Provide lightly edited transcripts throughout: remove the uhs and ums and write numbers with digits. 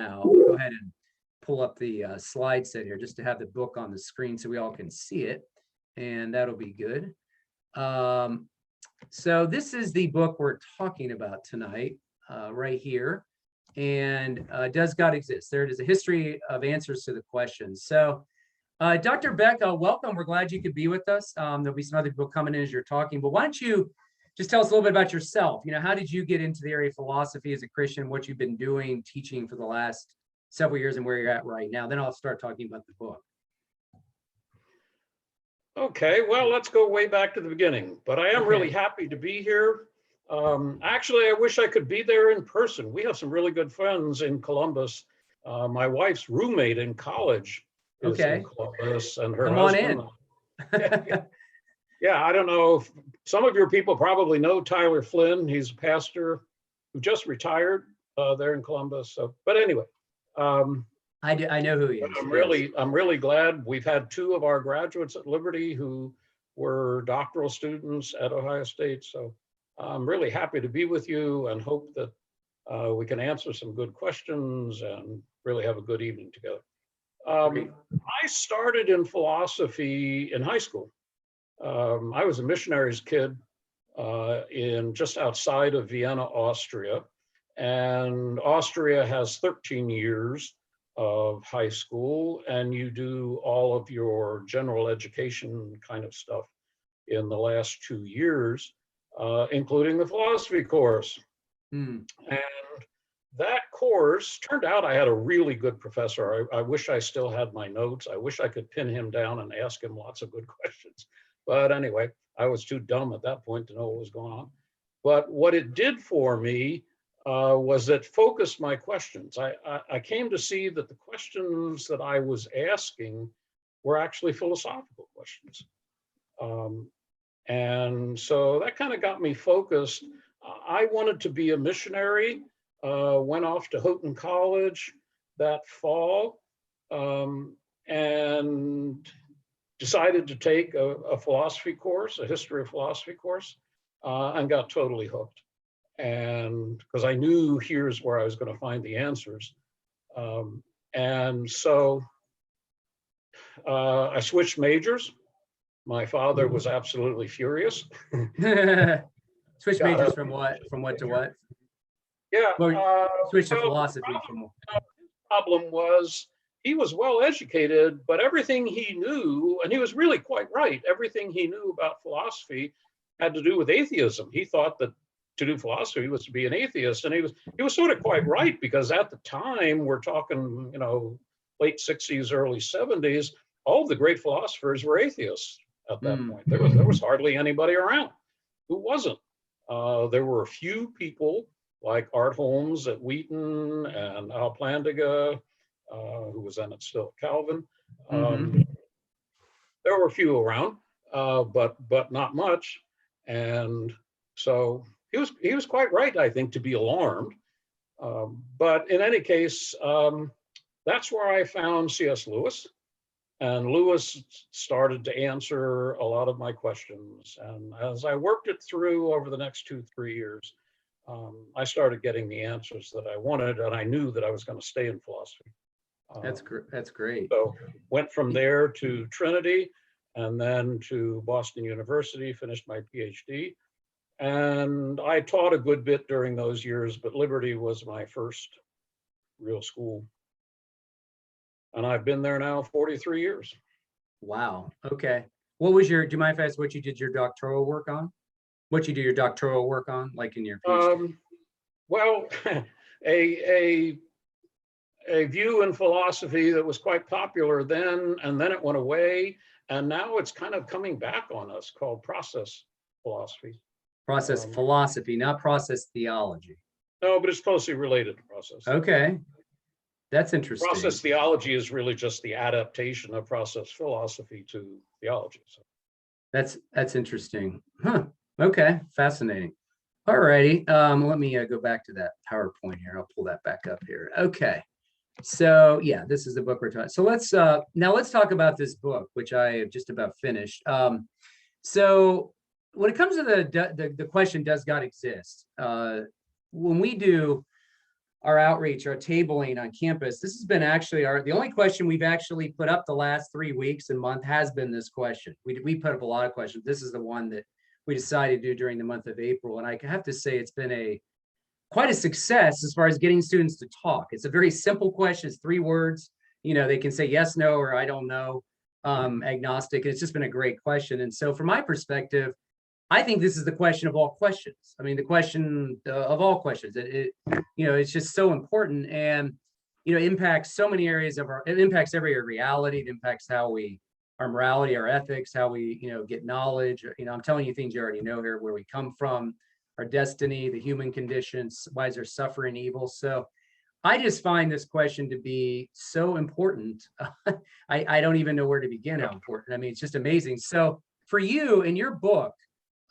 now. I'll go ahead and pull up the slide set here just to have the book on the screen so we all can see it, and that'll be good. So this is the book we're talking about tonight, right here. And Does God Exist? There it is, a history of answers to the questions. So Dr. Beck, welcome. We're glad you could be with us. There'll be some other people coming in as you're talking, but why don't you just tell us a little bit about yourself? You know, how did you get into the area of philosophy as a Christian, what you've been doing, teaching for the last several years, and where you're at right now? Then I'll start talking about the book. Okay, well, let's go way back to the beginning, but I am really happy to be here. Actually, I wish I could be there in person. We have some really good friends in Columbus. My wife's roommate in college is in Columbus, and her husband. Yeah, I don't know if some of your people probably know Tyler Flynn. He's a pastor who just retired there in Columbus. So, but anyway. I know who he is. I'm really glad we've had two of our graduates at Liberty who were doctoral students at Ohio State. So I'm really happy to be with you and hope that we can answer some good questions and really have a good evening together. I started in philosophy in high school. I was a missionary's kid in just outside of Vienna, Austria. And Austria has 13 years of high school, and you do all of your general education kind of stuff in the last 2 years, including the philosophy course. And that course turned out I had a really good professor. I wish I still had my notes. I wish I could pin him down and ask him lots of good questions. But anyway, I was too dumb at that point to know what was going on. But what it did for me was it focused my questions. I came to see that the questions that I was asking were actually philosophical questions. And so that kind of got me focused. I wanted to be a missionary, went off to Houghton College that fall, and decided to take a philosophy course, a history of philosophy course, and got totally hooked. And because I knew here's where I was going to find the answers. And so I switched majors. My father was absolutely furious. Switch majors from what to what? Yeah. Switch to philosophy. The problem was he was well educated, but everything he knew, and he was really quite right, everything he knew about philosophy had to do with atheism. He thought that to do philosophy was to be an atheist, and he was sort of quite right, because at the time, we're talking, you know, late 60s, early 70s, all of the great philosophers were atheists at that point. There was hardly anybody around who wasn't. There were a few people like Art Holmes at Wheaton and Al Plantinga, who was then at still Calvin. There were a few around, but not much. And so he was quite right, I think, to be alarmed. But in any case, that's where I found C.S. Lewis. And Lewis started to answer a lot of my questions. And as I worked it through over the next 2-3 years, I started getting the answers that I wanted, and I knew that I was going to stay in philosophy. That's great. So went from there to Trinity, and then to Boston University, finished my PhD. And I taught a good bit during those years, but Liberty was my first real school. And I've been there now 43 years. Wow. Okay. What was do you mind if I ask what you did your doctoral work on? What you do your doctoral work on, like in your PhD? Well, a view in philosophy that was quite popular then, and then it went away. And now it's kind of coming back on us, called process philosophy. Process philosophy, not process theology. No, but it's closely related to process. Okay. That's interesting. Process theology is really just the adaptation of process philosophy to theology. So. That's interesting. Huh. Okay. Fascinating. All righty. Let me go back to that PowerPoint here. I'll pull that back up here. Okay. So yeah, this is the book we're talking. So let's talk about this book, which I have just about finished. So when it comes to the question, does God exist? When we do our outreach, our tabling on campus, this has been actually the only question we've actually put up the last 3 weeks and month has been this question. We put up a lot of questions. This is the one that we decided to do during the month of April. And I have to say it's been quite a success as far as getting students to talk. It's a very simple question. It's 3 words. You know, they can say yes, no, or I don't know, agnostic. It's just been a great question. And so from my perspective, I think this is the question of all questions. I mean, the question of all questions. You know, it's just so important, and you know, impacts so many areas of it impacts every area of reality. It impacts how our morality, our ethics, how we, you know, get knowledge. You know, I'm telling you things you already know here, where we come from, our destiny, the human conditions, why is there suffering, evil. So I just find this question to be so important. I don't even know where to begin how important. I mean, it's just amazing. So for you in your book,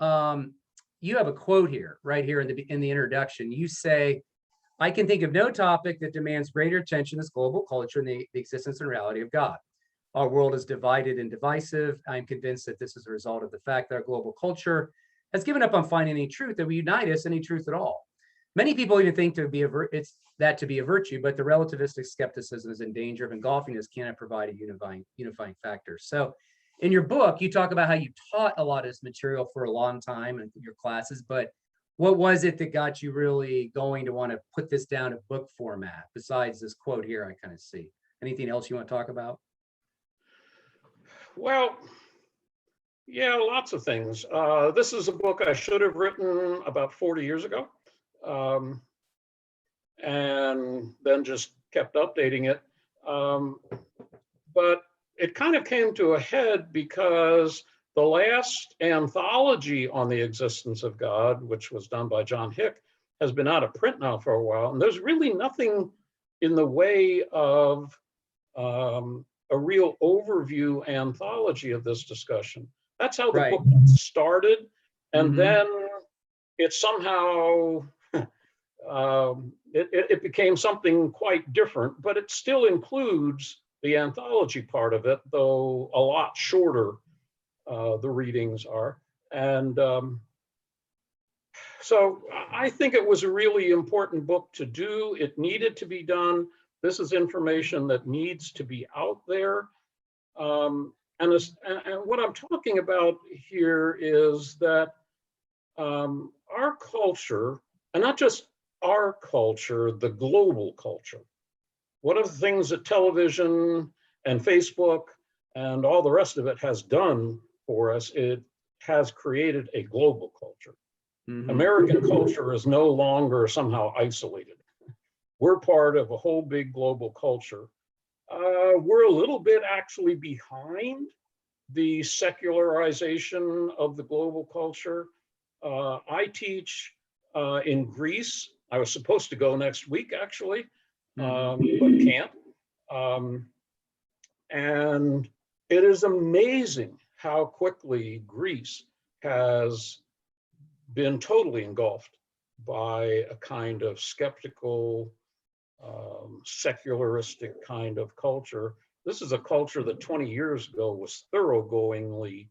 you have a quote here, right here in the introduction. You say, I can think of no topic that demands greater attention as global culture and the existence and reality of God. Our world is divided and divisive. I'm convinced that this is a result of the fact that our global culture has given up on finding any truth that would unite us, any truth at all. Many people even think to be a virtue, but the relativistic skepticism is in danger of engulfing us, cannot provide a unifying factor. So in your book, you talk about how you taught a lot of this material for a long time in your classes, but what was it that got you really going to want to put this down in book format besides this quote here I kind of see? Anything else you want to talk about? Well, yeah, lots of things. This is a book I should have written about 40 years ago, and then just kept updating it. But it kind of came to a head because the last anthology on the existence of God, which was done by John Hick, has been out of print now for a while. And there's really nothing in the way of a real overview anthology of this discussion. That's how the book started. And then it somehow, it became something quite different, but it still includes the anthology part of it, though a lot shorter the readings are. And so I think it was a really important book to do. It needed to be done. This is information that needs to be out there. And what I'm talking about here is that our culture, and not just our culture, the global culture, one of the things that television and Facebook and all the rest of it has done for us, it has created a global culture. American culture is no longer somehow isolated. We're part of a whole big global culture. We're a little bit actually behind the secularization of the global culture. I teach in Greece. I was supposed to go next week, actually, but can't. And it is amazing how quickly Greece has been totally engulfed by a kind of skeptical, secularistic kind of culture. This is a culture that 20 years ago was thoroughgoingly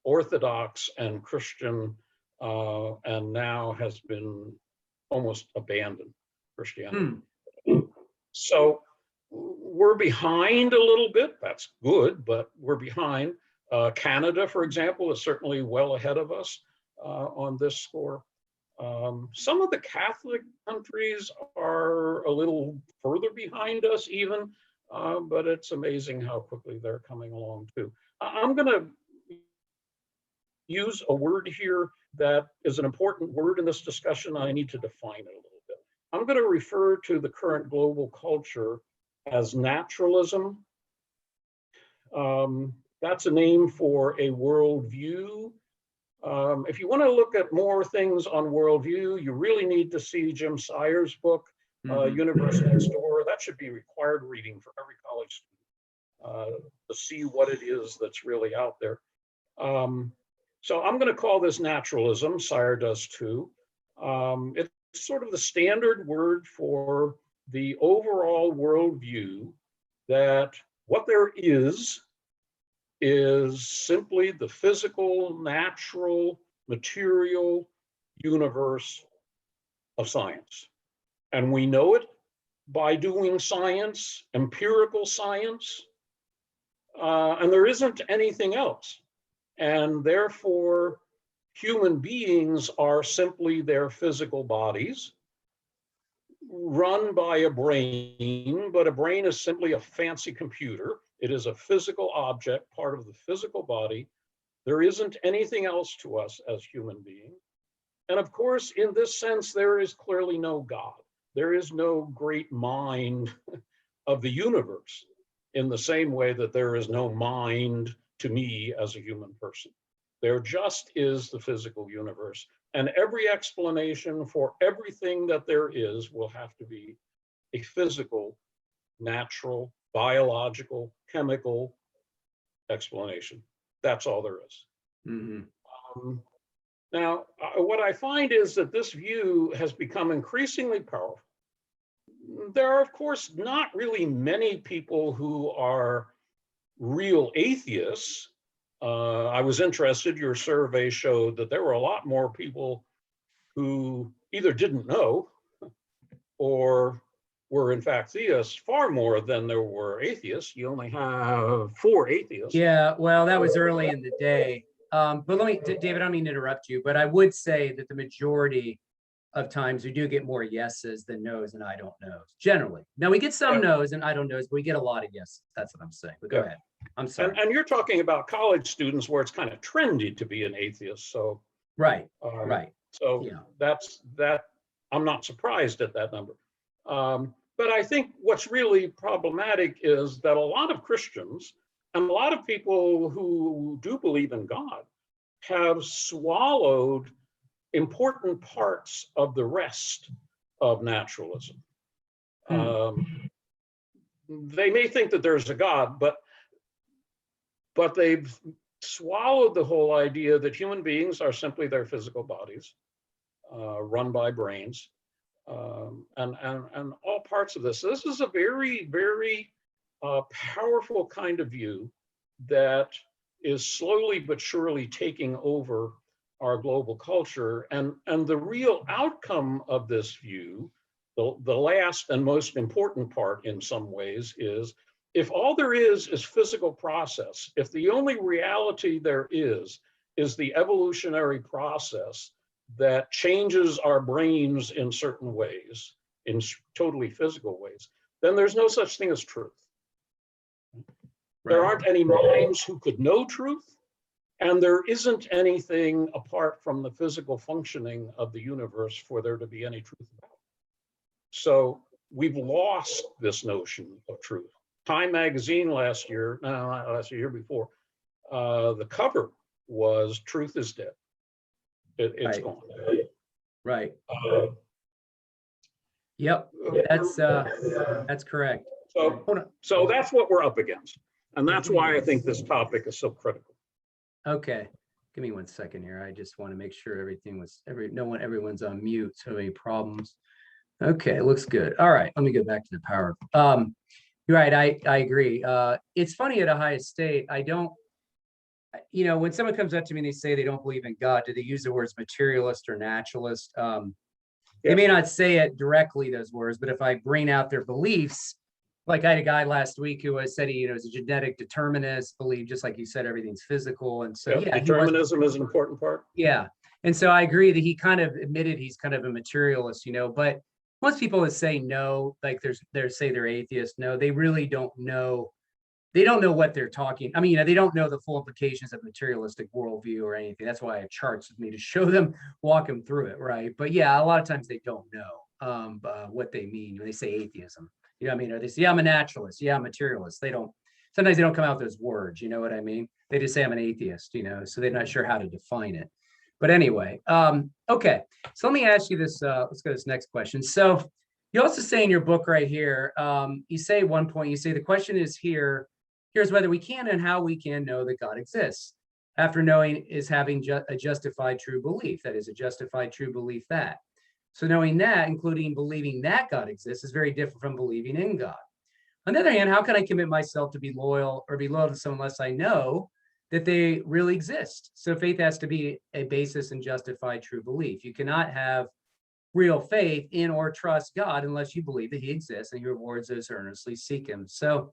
Orthodox and Christian, and now has been almost abandoned Christianity. So we're behind a little bit. That's good, but we're behind. Canada, for example, is certainly well ahead of us on this score. Some of the Catholic countries are a little further behind us even, but it's amazing how quickly they're coming along too. I'm going to use a word here that is an important word in this discussion. I need to define it a little bit. I'm going to refer to the current global culture as naturalism. That's a name for a worldview. If you want to look at more things on worldview, you really need to see Jim Sayer's book, Universe Next Door. That should be required reading for every college student to see what it is that's really out there. So I'm going to call this naturalism. Sayer does too. It's sort of the standard word for the overall worldview that what there is simply the physical, natural, material universe of science. And we know it by doing science, empirical science, and there isn't anything else. And therefore, human beings are simply their physical bodies run by a brain, but a brain is simply a fancy computer. It is a physical object, part of the physical body. There isn't anything else to us as human beings. And of course, in this sense, there is clearly no God. There is no great mind of the universe in the same way that there is no mind to me as a human person. There just is the physical universe. And every explanation for everything that there is will have to be a physical, natural, biological, chemical explanation. That's all there is. Mm-hmm. Now, what I find is that this view has become increasingly powerful. There are, of course, not really many people who are real atheists. I was interested, your survey showed that there were a lot more people who either didn't know or were in fact theists, far more than there were atheists. You only have 4 atheists. Yeah, well, that was early in the day. But let me, David, I don't mean to interrupt you, but I would say that the majority of times we do get more yeses than nos and I don't knows, generally. Now we get some nos and I don't knows, but we get a lot of yeses. That's what I'm saying. But go ahead. I'm sorry. And you're talking about college students where it's kind of trendy to be an atheist. So right, right. So yeah. I'm not surprised at that number. But I think what's really problematic is that a lot of Christians and a lot of people who do believe in God have swallowed important parts of the rest of naturalism. They may think that there's a God, but they've swallowed the whole idea that human beings are simply their physical bodies, run by brains, and all parts of this. This is a very, very powerful kind of view that is slowly but surely taking over our global culture. And the real outcome of this view, the last and most important part in some ways, is if all there is physical process, if the only reality there is the evolutionary process that changes our brains in certain ways, in totally physical ways, then there's no such thing as truth. Right. There aren't any minds who could know truth, and there isn't anything apart from the physical functioning of the universe for there to be any truth about. So we've lost this notion of truth. Time magazine last year, no, not last year, year before, the cover was "Truth is Dead." It's right. gone. Right. Yep, that's correct. So that's what we're up against, and that's why I think this topic is so critical. Okay, give me 1 second here. I just want to make sure everyone's on mute. So any problems? Okay, looks good. All right, let me go back to the power. You're right. I agree. It's funny at Ohio State. I don't. When someone comes up to me and they say they don't believe in God, do they use the words materialist or naturalist? They may not say it directly, those words, but if I bring out their beliefs, like I had a guy last week who said he is a genetic determinist, believed, just like you said, everything's physical. And so, determinism is an important part. Yeah. And so I agree that he kind of admitted he's kind of a materialist, but most people would say no, like they're atheists. No, they really don't know. They don't know what they're talking. I mean, they don't know the full implications of materialistic worldview or anything. That's why I have charts with me to show them, walk them through it, right? But yeah, a lot of times they don't know what they mean when they say atheism. You know what I mean? Or they say, yeah, I'm a naturalist. Yeah, I'm a materialist. Sometimes they don't come out with those words. You know what I mean? They just say I'm an atheist, so they're not sure how to define it. But anyway, okay. So let me ask you this. Let's go to this next question. So you also say in your book right here, you say at one point, you say the question is here's whether we can and how we can know that God exists. After knowing is having a justified true belief. That is a justified true belief that. So knowing that, including believing that God exists, is very different from believing in God. On the other hand, how can I commit myself to be loyal to someone unless I know that they really exist? So faith has to be a basis in justified true belief. You cannot have real faith in or trust God unless you believe that he exists and he rewards those who earnestly seek him. So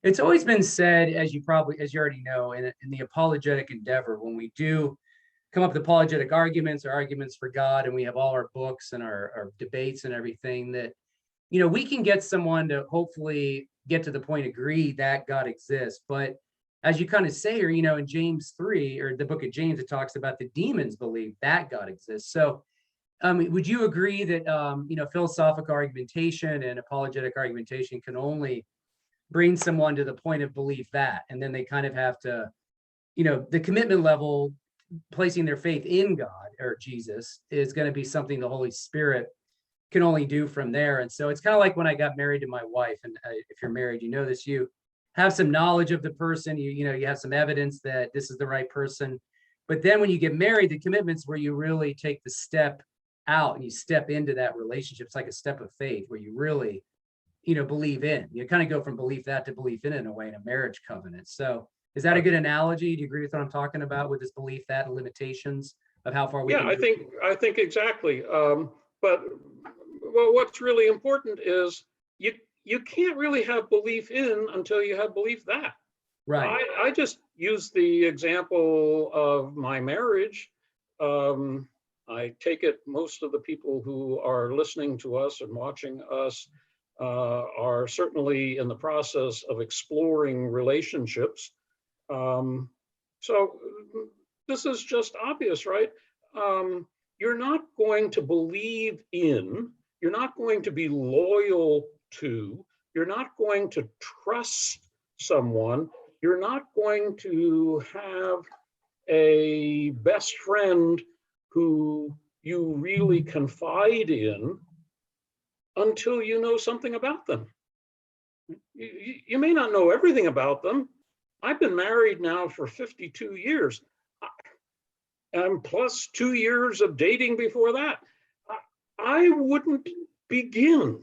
it's always been said, as you already know, in the apologetic endeavor, when we do come up with apologetic arguments or arguments for God, and we have all our books and our debates and everything, that, we can get someone to hopefully get to the point, agree that God exists. But as you kind of say here, in James 3, or the book of James, it talks about the demons believe that God exists. So would you agree that, philosophical argumentation and apologetic argumentation can only bring someone to the point of belief that, and then they kind of have to, the commitment level, placing their faith in God or Jesus, is going to be something the Holy Spirit can only do from there. And so it's kind of like when I got married to my wife, and if you're married, this, you have some knowledge of the person, you have some evidence that this is the right person. But then when you get married, the commitment's where you really take the step out and you step into that relationship. It's like a step of faith where you really, believe in. You kind of go from belief that to belief in a way, in a marriage covenant. So is that a good analogy? Do you agree with what I'm talking about with this belief that and limitations of how far we can? I think exactly. But what's really important is you can't really have belief in until you have belief that. Right. I just use the example of my marriage. I take it most of the people who are listening to us and watching us are certainly in the process of exploring relationships. So this is just obvious, right? You're not going to believe in, you're not going to be loyal to, you're not going to trust someone, you're not going to have a best friend who you really confide in until you know something about them. You may not know everything about them. I've been married now for 52 years, and plus 2 years of dating before that. I wouldn't begin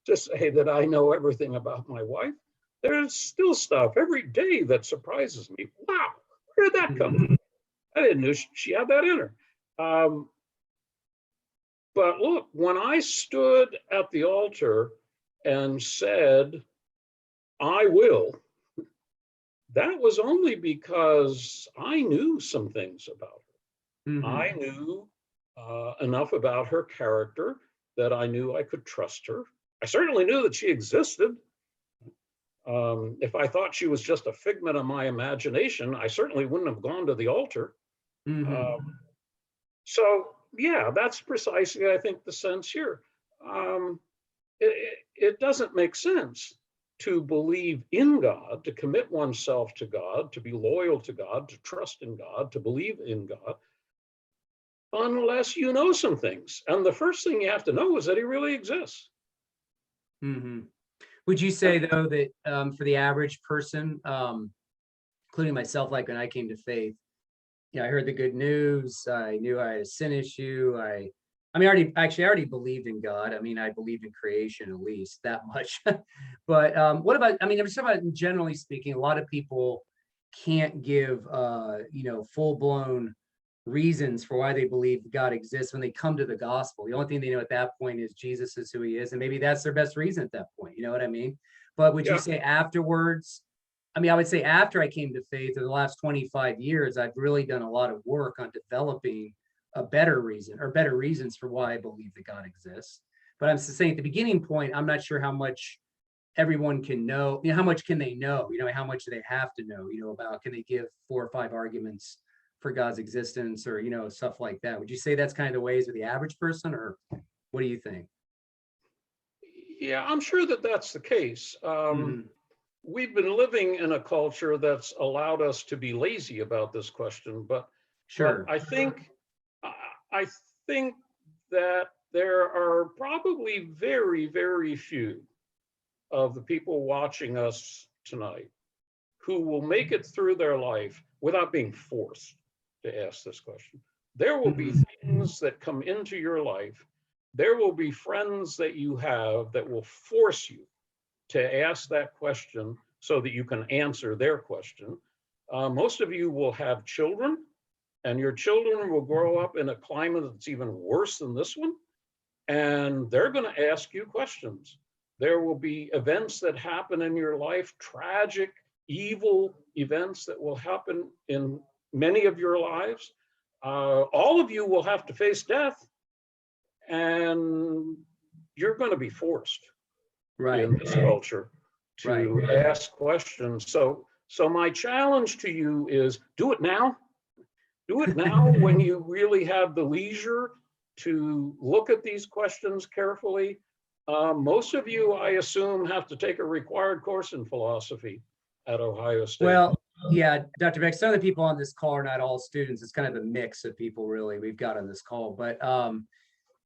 to say that I know everything about my wife. There's still stuff every day that surprises me. Wow, where did that come from? I didn't know she had that in her. But look, when I stood at the altar and said, I will, that was only because I knew some things about her. Mm-hmm. I knew enough about her character that I knew I could trust her. I certainly knew that she existed. If I thought she was just a figment of my imagination, I certainly wouldn't have gone to the altar. Mm-hmm. So yeah, that's precisely, I think, the sense here. It doesn't make sense to believe in God, to commit oneself to God, to be loyal to God, to trust in God, to believe in God, unless you know some things. And the first thing you have to know is that he really exists. Mm-hmm. Would you say, though, that for the average person, including myself, like when I came to faith, I heard the good news. I knew I had a sin issue. I already believed in God. I believed in creation, at least that much. But what about, I'm just talking about, generally speaking, a lot of people can't give, full-blown reasons for why they believe God exists when they come to the gospel. The only thing they know at that point is Jesus is who he is. And maybe that's their best reason at that point. You know what I mean? But would you say afterwards, I would say after I came to faith in the last 25 years, I've really done a lot of work on developing a better reason or better reasons for why I believe that God exists. But I'm saying at the beginning point, I'm not sure how much everyone can know, how much can they know, how much do they have to know, about, can they give 4 or 5 arguments for God's existence or, stuff like that. Would you say that's kind of the ways of the average person, or what do you think? Yeah, I'm sure that that's the case. We've been living in a culture that's allowed us to be lazy about this question, but sure. But I think that there are probably very, very few of the people watching us tonight who will make it through their life without being forced to ask this question. There will be things that come into your life. There will be friends that you have that will force you to ask that question so that you can answer their question. Most of you will have children, and your children will grow up in a climate that's even worse than this one. and they're going to ask you questions. There will be events that happen in your life, tragic, evil events that will happen in many of your lives. All of you will have to face death, and you're going to be forced in this culture to ask questions. So my challenge to you is do it now. Do it now when you really have the leisure to look at these questions carefully. Most of you, I assume, have to take a required course in philosophy at Ohio State. Well, yeah, Dr. Beck, some of the people on this call are not all students. It's kind of a mix of people really we've got on this call. But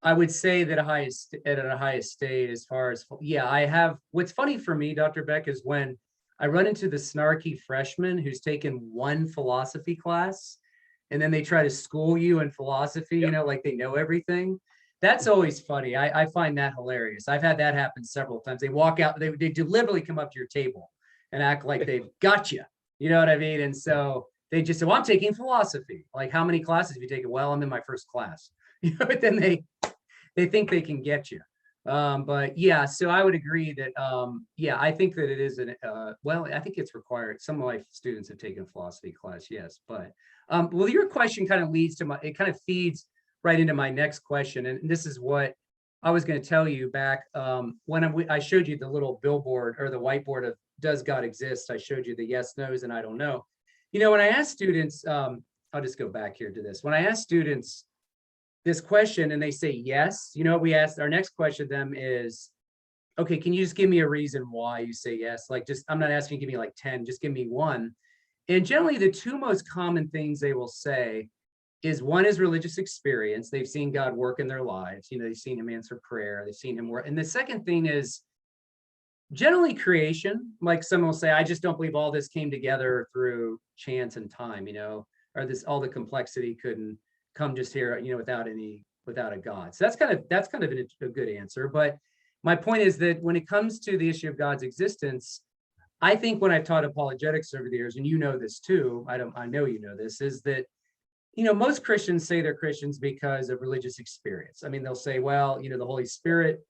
I would say that at Ohio State, as far as, yeah, I have, what's funny for me, Dr. Beck, is when I run into the snarky freshman who's taken one philosophy class, and then they try to school you in philosophy, you know, like they know everything. That's always funny. I find that hilarious. I've had that happen several times. They walk out, they deliberately come up to your table and act like they've got you. You know what I mean? And so they just say, well, I'm taking philosophy. Like, how many classes have you taken? Well, I'm in my first class. You know, but then they think they can get you. But yeah, so I would agree that, yeah, I think that it is well, I think it's required. Some of my students have taken a philosophy class, yes. But well, your question kind of leads to it kind of feeds right into my next question. And this is what I was going to tell you back when I showed you the little billboard or the whiteboard of does God exist? I showed you the yes, no's, and I don't know. You know, when I ask students, I'll just go back here to this. When I ask students this question and they say yes, you know, we asked our next question to them is, okay, can you just give me a reason why you say yes? Like, just, I'm not asking you to give me like 10, just give me one. And generally the two most common things they will say is, one is religious experience. They've seen God work in their lives. You know, they've seen him answer prayer. They've seen him work. And the second thing is generally creation. Like someone will say, I just don't believe all this came together through chance and time, you know, or all the complexity couldn't come just here, you know, without a God. So that's kind of a good answer. But my point is that when it comes to the issue of God's existence, I think when I've taught apologetics over the years, and you know this too, I know you know this, is that, you know, most Christians say they're Christians because of religious experience. I mean, they'll say, well, you know, the Holy Spirit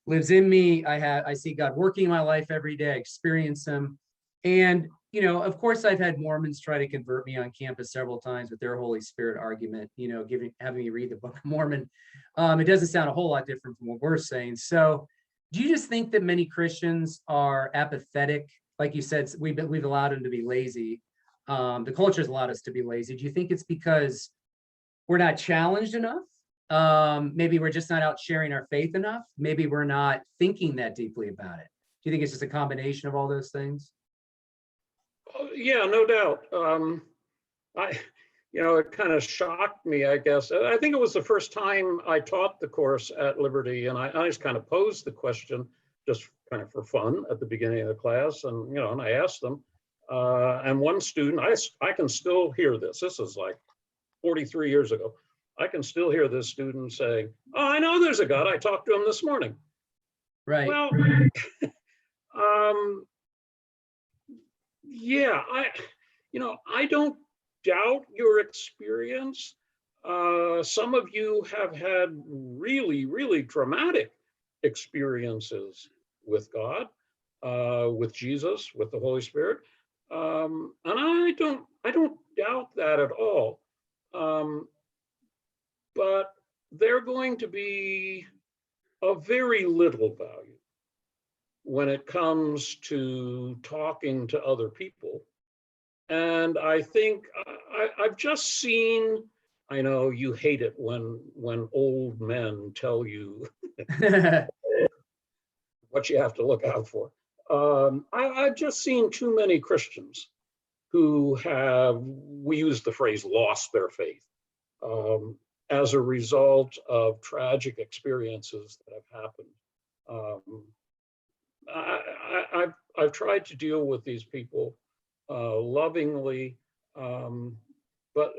lives in me. I see God working in my life every day. I experience him. And, you know, of course, I've had Mormons try to convert me on campus several times with their Holy Spirit argument, you know, having me read the Book of Mormon. It doesn't sound a whole lot different from what we're saying. So do you just think that many Christians are apathetic? Like you said, we've allowed them to be lazy. The culture's allowed us to be lazy. Do you think it's because we're not challenged enough? Maybe we're just not out sharing our faith enough. Maybe we're not thinking that deeply about it. Do you think it's just a combination of all those things? Yeah, no doubt. It kind of shocked me, I guess. I think it was the first time I taught the course at Liberty, and I just kind of posed the question just kind of for fun at the beginning of the class, and you know, and I asked them, and one student, I can still hear this. This is like 43 years ago. I can still hear this student saying, "Oh, I know there's a God. I talked to him this morning." Right. Well, yeah, I don't doubt your experience. Some of you have had really, really dramatic experiences with God, with Jesus, with the Holy Spirit, and I don't doubt that at all. But they're going to be of very little value when it comes to talking to other people. And I think I've just seen, I know you hate it when old men tell you what you have to look out for. I've just seen too many Christians who have, we use the phrase, lost their faith as a result of tragic experiences that have happened. I've tried to deal with these people lovingly, but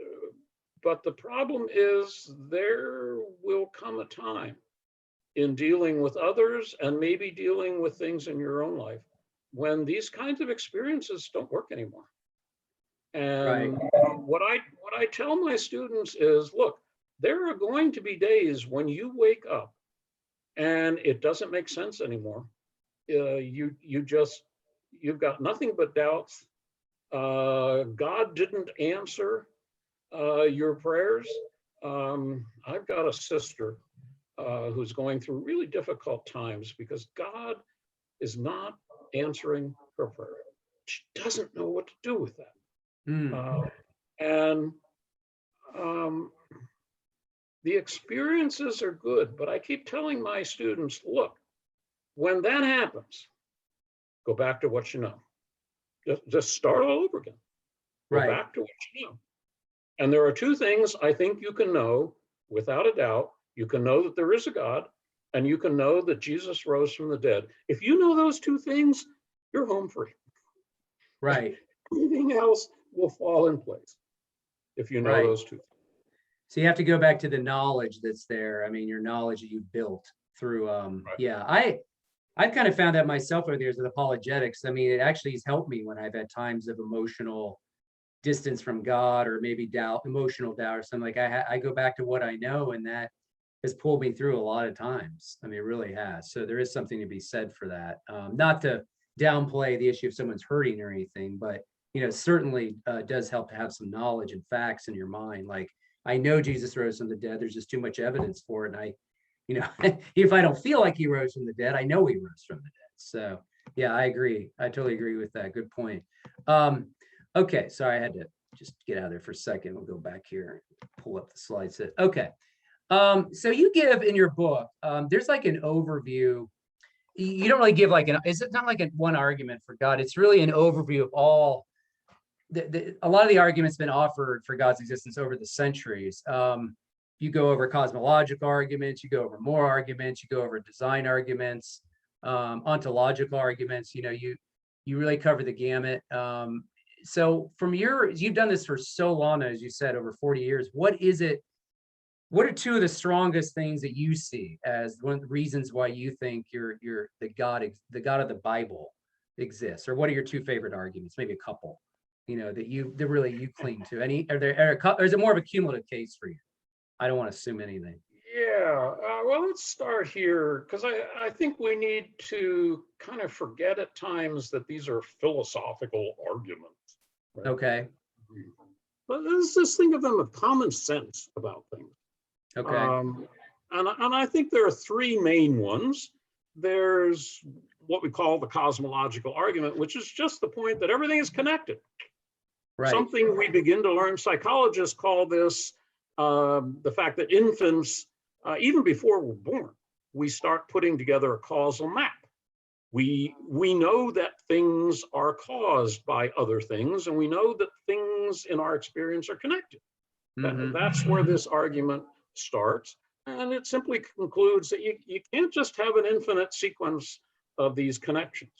the problem is there will come a time in dealing with others and maybe dealing with things in your own life when these kinds of experiences don't work anymore. And what I tell my students is, look, there are going to be days when you wake up and it doesn't make sense anymore. You've got nothing but doubts. God didn't answer your prayers. I've got a sister who's going through really difficult times because God is not answering her prayer. She doesn't know what to do with that. And the experiences are good, but I keep telling my students, look, when that happens, go back to what you know. Just start all over again. Go Right. back to what you know. And there are two things I think you can know without a doubt. You can know that there is a God, and you can know that Jesus rose from the dead. If you know those two things, you're home free. Right. Everything else will fall in place if you know Right. those two things. So you have to go back to the knowledge that's there. I mean, your knowledge that you built through, yeah, I've kind of found that myself over the years with apologetics. I mean, it actually has helped me when I've had times of emotional distance from God, or maybe doubt, emotional doubt or something. Like I go back to what I know, and that has pulled me through a lot of times. I mean, it really has. So there is something to be said for that. Not to downplay the issue of someone's hurting or anything, but certainly does help to have some knowledge and facts in your mind. Like, I know Jesus rose from the dead. There's just too much evidence for it. And if I don't feel like he rose from the dead, I know he rose from the dead. So yeah, I agree. I totally agree with that. Good point. Okay, sorry, I had to just get out of there for a second. We'll go back here, pull up the slide set. Okay. So you give in your book, there's like an overview. You don't really give like it's not like one argument for God. It's really an overview of all a lot of the arguments been offered for God's existence over the centuries. You go over cosmological arguments, you go over moral arguments, you go over design arguments, ontological arguments. You really cover the gamut. So you've done this for so long, as you said, over 40 years. What are two of the strongest things that you see as one of the reasons why you think the God of the Bible exists? Or what are your two favorite arguments? Maybe a couple, that really you cling to. Or is it more of a cumulative case for you? I don't want to assume anything. Yeah, well, let's start here, because I think we need to kind of forget at times that these are philosophical arguments. Right? Okay. But let's just think of them with common sense about things. Okay. And I think there are three main ones. There's what we call the cosmological argument, which is just the point that everything is connected. Right. Something we begin to learn, psychologists call this the fact that infants, even before we're born, we start putting together a causal map. We know that things are caused by other things, and we know that things in our experience are connected. Mm-hmm. That's where this argument starts. And it simply concludes that you can't just have an infinite sequence of these connections.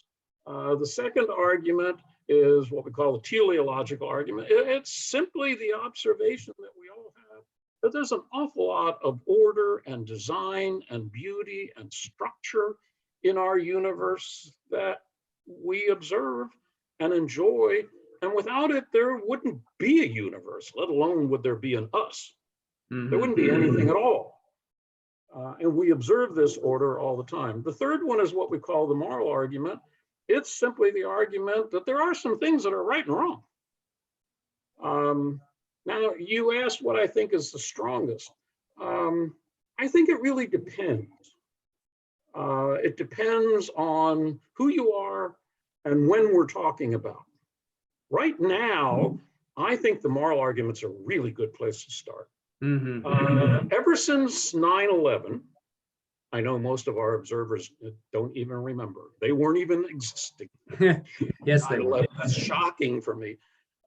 The second argument is what we call the teleological argument. It's simply the observation that we all have that there's an awful lot of order and design and beauty and structure in our universe that we observe and enjoy. And without it, there wouldn't be a universe, let alone would there be an us. Mm-hmm. There wouldn't be anything at all. And we observe this order all the time. The third one is what we call the moral argument. It's simply the argument that there are some things that are right and wrong. Now, you asked what I think is the strongest. I think it really depends. It depends on who you are and when we're talking about. Right now, I think the moral argument's a really good place to start. Mm-hmm. Ever since 9/11, I know most of our observers don't even remember. They weren't even existing. Yes, they were. That's shocking for me.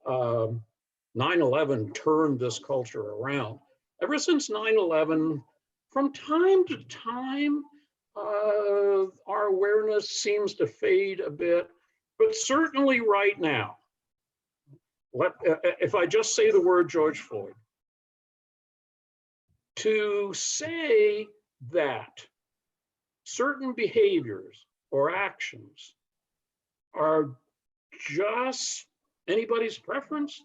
9/11 turned this culture around. Ever since 9/11, from time to time, our awareness seems to fade a bit, but certainly right now, if I just say the word George Floyd, to say that certain behaviors or actions are just anybody's preference,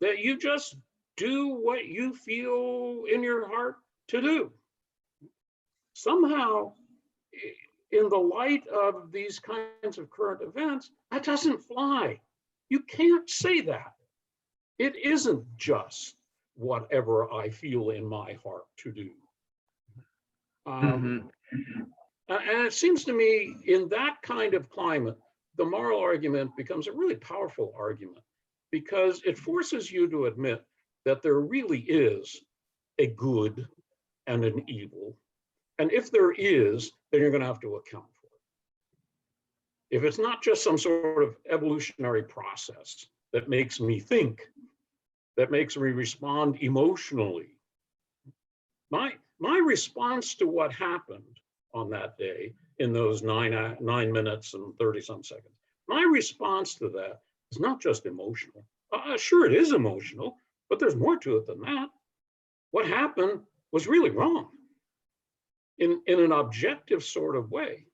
that you just do what you feel in your heart to do. Somehow in the light of these kinds of current events, that doesn't fly. You can't say that. It isn't just whatever I feel in my heart to do. Mhm. And it seems to me in that kind of climate, the moral argument becomes a really powerful argument because it forces you to admit that there really is a good and an evil. And if there is, then you're going to have to account for it. If it's not just some sort of evolutionary process that makes me think, that makes me respond emotionally, my response to what happened on that day in those 9 minutes and 30 some seconds, my response to that is not just emotional. Sure, it is emotional, but there's more to it than that. What happened was really wrong in an objective sort of way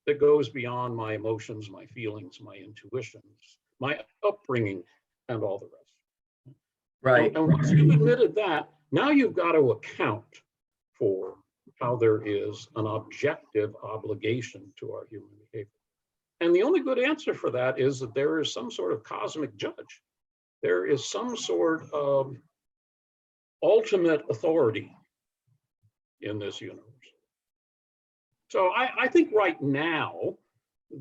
that goes beyond my emotions, my feelings, my intuitions, my upbringing, and all the rest. Right. And once you've admitted that, now you've got to account for how there is an objective obligation to our human behavior. And the only good answer for that is that there is some sort of cosmic judge. There is some sort of ultimate authority in this universe. So I think right now,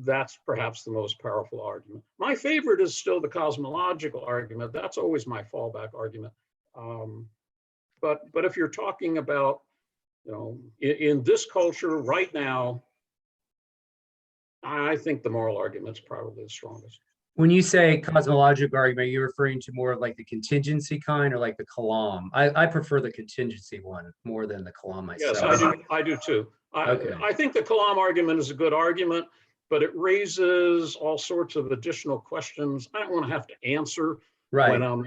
that's perhaps the most powerful argument. My favorite is still the cosmological argument. That's always my fallback argument. But if you're talking about, in this culture right now, I think the moral argument's probably the strongest. When you say cosmological argument, you're referring to more of like the contingency kind or like the Kalam? I prefer the contingency one more than the Kalam myself. Yes, I do too. Okay. I think the Kalam argument is a good argument, but it raises all sorts of additional questions I don't want to have to answer when I'm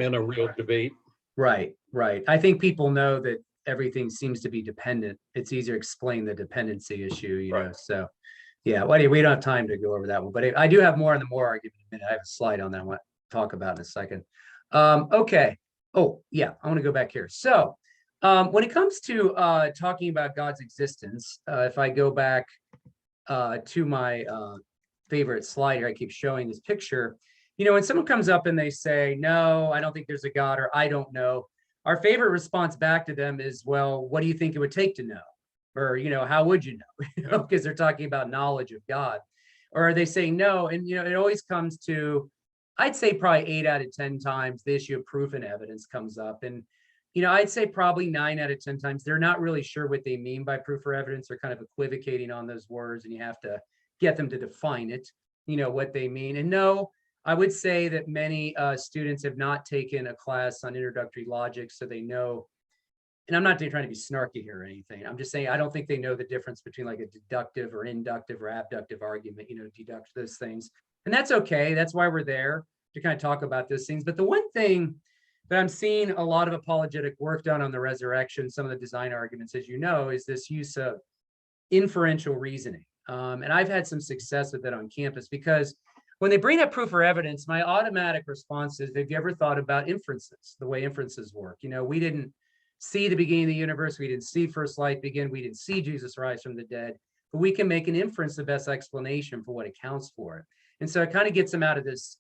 in a real debate. Right. I think people know that everything seems to be dependent. It's easier to explain the dependency issue, you know. So yeah, well, anyway, we don't have time to go over that one, but I do have more on the more argument in a minute. I have a slide on that I want to talk about in a second. Okay. Oh, yeah, I want to go back here. So when it comes to talking about God's existence, if I go back to my favorite slide here, I keep showing this picture. When someone comes up and they say, no, I don't think there's a God, or I don't know, our favorite response back to them is, well, what do you think it would take to know? Or, how would you know? Because they're talking about knowledge of God. Or are they saying no? And, it always comes to, I'd say probably 8 out of 10 times the issue of proof and evidence comes up. And, I'd say probably 9 out of 10 times they're not really sure what they mean by proof or evidence. They're kind of equivocating on those words, and you have to get them to define it, what they mean. And no, I would say that many students have not taken a class on introductory logic, so they know. And I'm not trying to be snarky here or anything. I'm just saying I don't think they know the difference between like a deductive or inductive or abductive argument, deduct those things. And that's okay. That's why we're there, to kind of talk about those things. But the one thing that I'm seeing a lot of apologetic work done on the resurrection, some of the design arguments, as you know, is this use of inferential reasoning. And I've had some success with that on campus, because when they bring up proof or evidence, my automatic response is, have you ever thought about inferences, the way inferences work? We didn't see the beginning of the universe. We didn't see first light begin. We didn't see Jesus rise from the dead, but we can make an inference the best explanation for what accounts for it. And so it kind of gets them out of this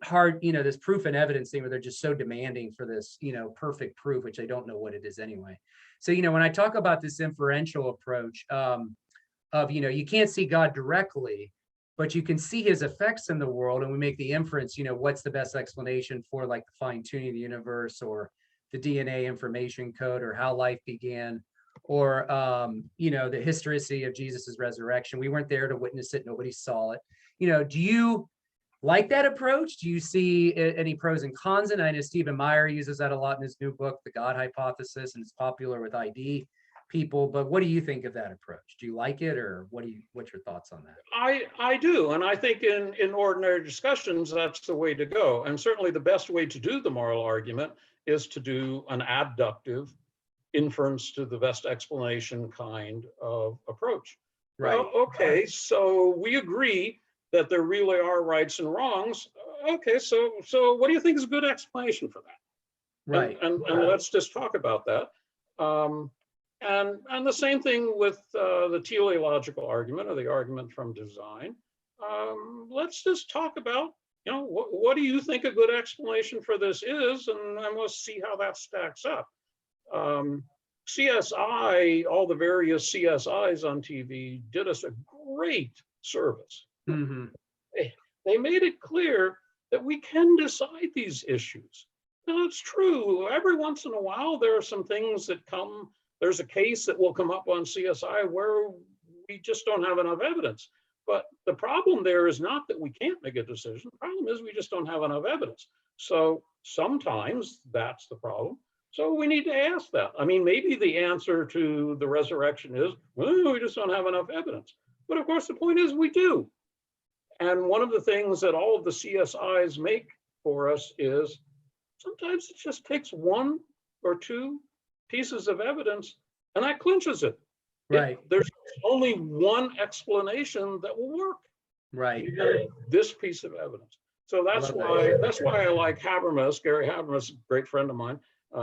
hard, this proof and evidence thing where they're just so demanding for this, perfect proof, which I don't know what it is anyway. So, when I talk about this inferential approach of, you can't see God directly, but you can see his effects in the world, and we make the inference, what's the best explanation for like the fine tuning of the universe, or the DNA information code, or how life began, or, the historicity of Jesus's resurrection. We weren't there to witness it. Nobody saw it. Do you like that approach? Do you see any pros and cons? And I know Stephen Meyer uses that a lot in his new book, The God Hypothesis, and it's popular with ID people. But what do you think of that approach? Do you like it, or what's your thoughts on that? I do, and I think in ordinary discussions that's the way to go. And certainly the best way to do the moral argument is to do an abductive inference to the best explanation kind of approach. Right. Well, okay, so we agree that there really are rights and wrongs. Okay, so what do you think is a good explanation for that? Right. And let's just talk about that. And the same thing with the teleological argument, or the argument from design. Let's just talk about, what do you think a good explanation for this is, and let's see how that stacks up. CSI, all the various CSIs on TV did us a great service. Mm-hmm. They made it clear that we can decide these issues. Now, it's true, every once in a while, there are some things that come, there's a case that will come up on CSI where we just don't have enough evidence. But the problem there is not that we can't make a decision. The problem is we just don't have enough evidence. So sometimes that's the problem. So we need to ask that. I mean, maybe the answer to the resurrection is, well, we just don't have enough evidence. But of course, the point is we do. And one of the things that all of the CSIs make for us is sometimes it just takes one or two pieces of evidence and that clinches it. Right. There's only one explanation that will work. Right. This piece of evidence. So that's why I like Habermas. Gary Habermas, a great friend of mine.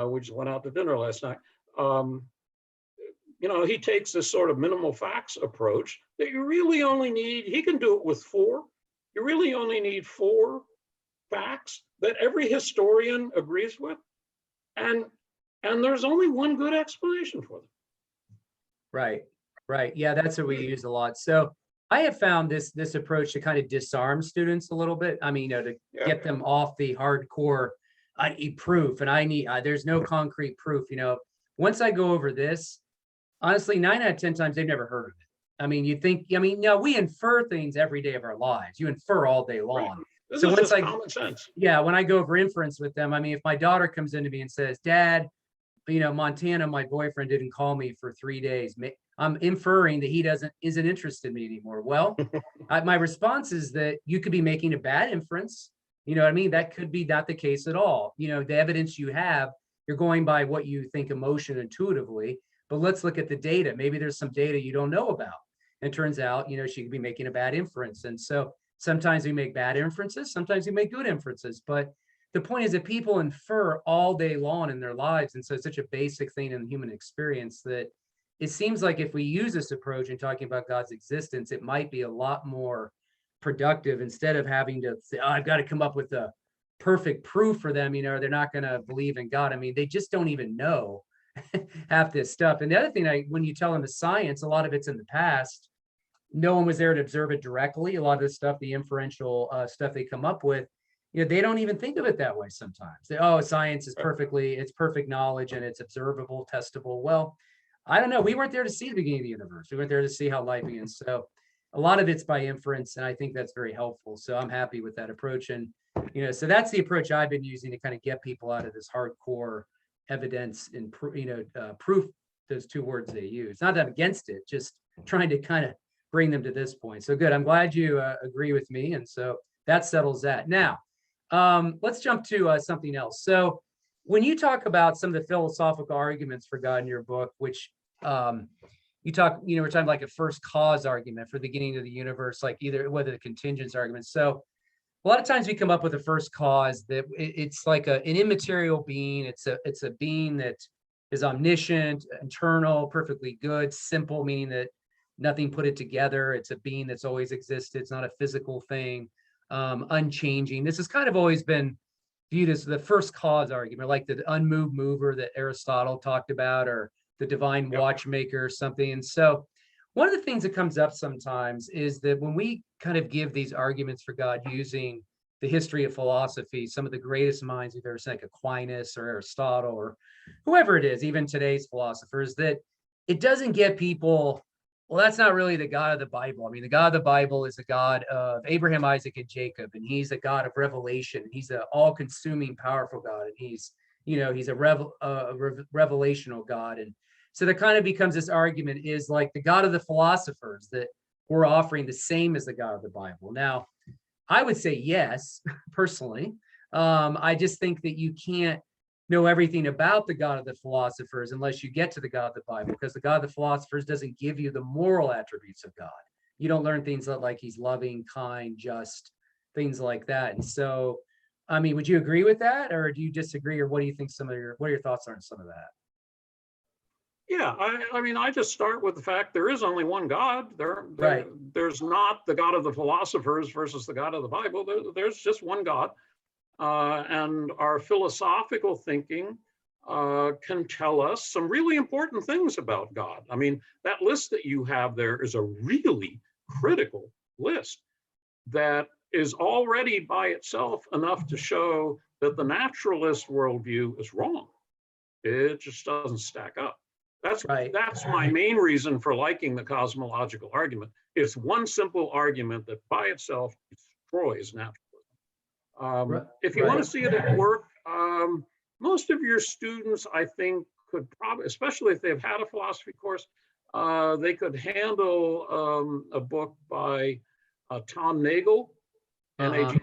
We just went out to dinner last night. He takes this sort of minimal facts approach that you really only need, he can do it with 4. You really only need 4 facts that every historian agrees with. And there's only one good explanation for them. Right. Right. Yeah, that's what we use a lot. So I have found this approach to kind of disarm students a little bit. I mean, to get them off the hardcore, I need proof and there's no concrete proof. Once I go over this, honestly, 9 out of 10 times they've never heard of it. I mean, no, we infer things every day of our lives. You infer all day long. Right. This So is once just common sense. Yeah, when I go over inference with them, I mean, if my daughter comes into me and says, Dad, Montana, my boyfriend didn't call me for 3 days, I'm inferring that he isn't interested in me anymore. Well, my response is that you could be making a bad inference. You know what I mean? That could be not the case at all. The evidence you have, you're going by what you think emotion intuitively, but let's look at the data. Maybe there's some data you don't know about. And it turns out, she could be making a bad inference. And so sometimes we make bad inferences, sometimes we make good inferences, but the point is that people infer all day long in their lives. And so it's such a basic thing in the human experience that it seems like if we use this approach in talking about God's existence, it might be a lot more productive instead of having to say, I've got to come up with a perfect proof for them, they're not going to believe in God. I mean, they just don't even know half this stuff. And the other thing, when you tell them the science, a lot of it's in the past. No one was there to observe it directly. A lot of this stuff, the inferential stuff they come up with, they don't even think of it that way sometimes. Science is it's perfect knowledge and it's observable, testable. Well, I don't know. We weren't there to see the beginning of the universe. We weren't there to see how life begins. So a lot of it's by inference, and I think that's very helpful. So I'm happy with that approach. And, so that's the approach I've been using to kind of get people out of this hardcore evidence and, proof, those 2 words they use. Not that I'm against it, just trying to kind of bring them to this point. So good. I'm glad you agree with me. And so that settles that. Now, let's jump to something else. So when you talk about some of the philosophical arguments for God in your book, which you talk, we're talking like a first cause argument for the beginning of the universe, like whether the contingent arguments. So a lot of times we come up with a first cause that it's like an immaterial being. It's a being that is omniscient, internal, perfectly good, simple, meaning that nothing put it together. It's a being that's always existed. It's not a physical thing, unchanging. This has kind of always been viewed as the first cause argument, like the unmoved mover that Aristotle talked about, or the divine watchmaker or something. And so one of the things that comes up sometimes is that when we kind of give these arguments for God using the history of philosophy, some of the greatest minds we've ever seen, like Aquinas or Aristotle or whoever it is, even today's philosophers, that it doesn't get people, well, that's not really the God of the Bible. I mean, the God of the Bible is the God of Abraham, Isaac, and Jacob, and he's a God of revelation. He's an all-consuming, powerful God, and he's a revelational God. And so there kind of becomes this argument is like the God of the philosophers that we're offering the same as the God of the Bible. Now, I would say yes, personally. I just think that you can't know everything about the God of the philosophers unless you get to the God of the Bible, because the God of the philosophers doesn't give you the moral attributes of God. You don't learn things like he's loving, kind, just, things like that. And so, I mean, would you agree with that, or do you disagree, or what do you think what are your thoughts on some of that? Yeah, I mean, I just start with the fact there is only one God. Right. There's not the God of the philosophers versus the God of the Bible. There's just one God. And our philosophical thinking can tell us some really important things about God. I mean, that list that you have there is a really critical list that is already by itself enough to show that the naturalist worldview is wrong. It just doesn't stack up. Right. That's my main reason for liking the cosmological argument. It's one simple argument that by itself destroys naturalism. If you want Right. to see it at work, most of your students, I think, could probably, especially if they've had a philosophy course, they could handle a book by Tom Nagel, Nagel,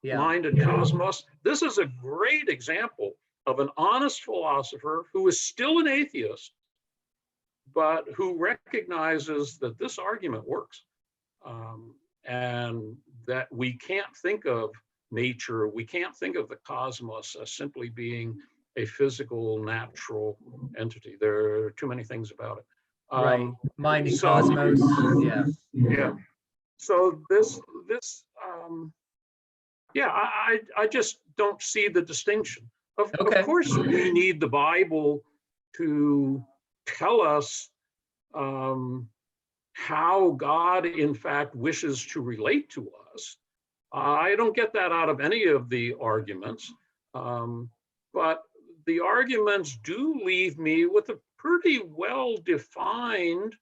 Yeah. Mind and Cosmos. This is a great example of an honest philosopher who is still an atheist, but who recognizes that this argument works, and that we can't think of nature, we can't think of the cosmos as simply being a physical, natural entity. There are too many things about it. Right. Mind and cosmos. Yeah. Yeah. So yeah, I just don't see the distinction. Of course, we need the Bible to tell us how God, in fact, wishes to relate to us. I don't get that out of any of the arguments, but the arguments do leave me with a pretty well-defined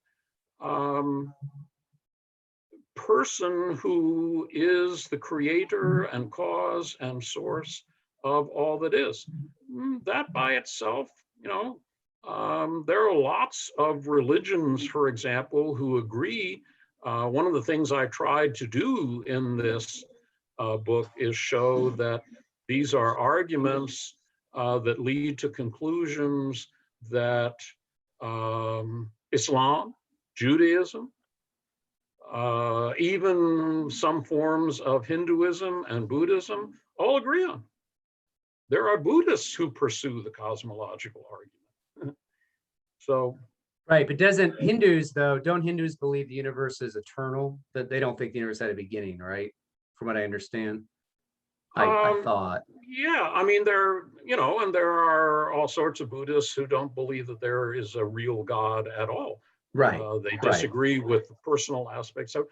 person who is the creator and cause and source of all that is. That by itself, there are lots of religions, for example, who agree. One of the things I tried to do in this book is show that these are arguments that lead to conclusions that Islam, Judaism, even some forms of Hinduism and Buddhism all agree on. There are Buddhists who pursue the cosmological argument. So, right, but don't Hindus believe the universe is eternal? That they don't think the universe had a beginning, right? From what I understand. I thought. Yeah, I mean, and there are all sorts of Buddhists who don't believe that there is a real God at all. Right. They disagree with the personal aspects. So,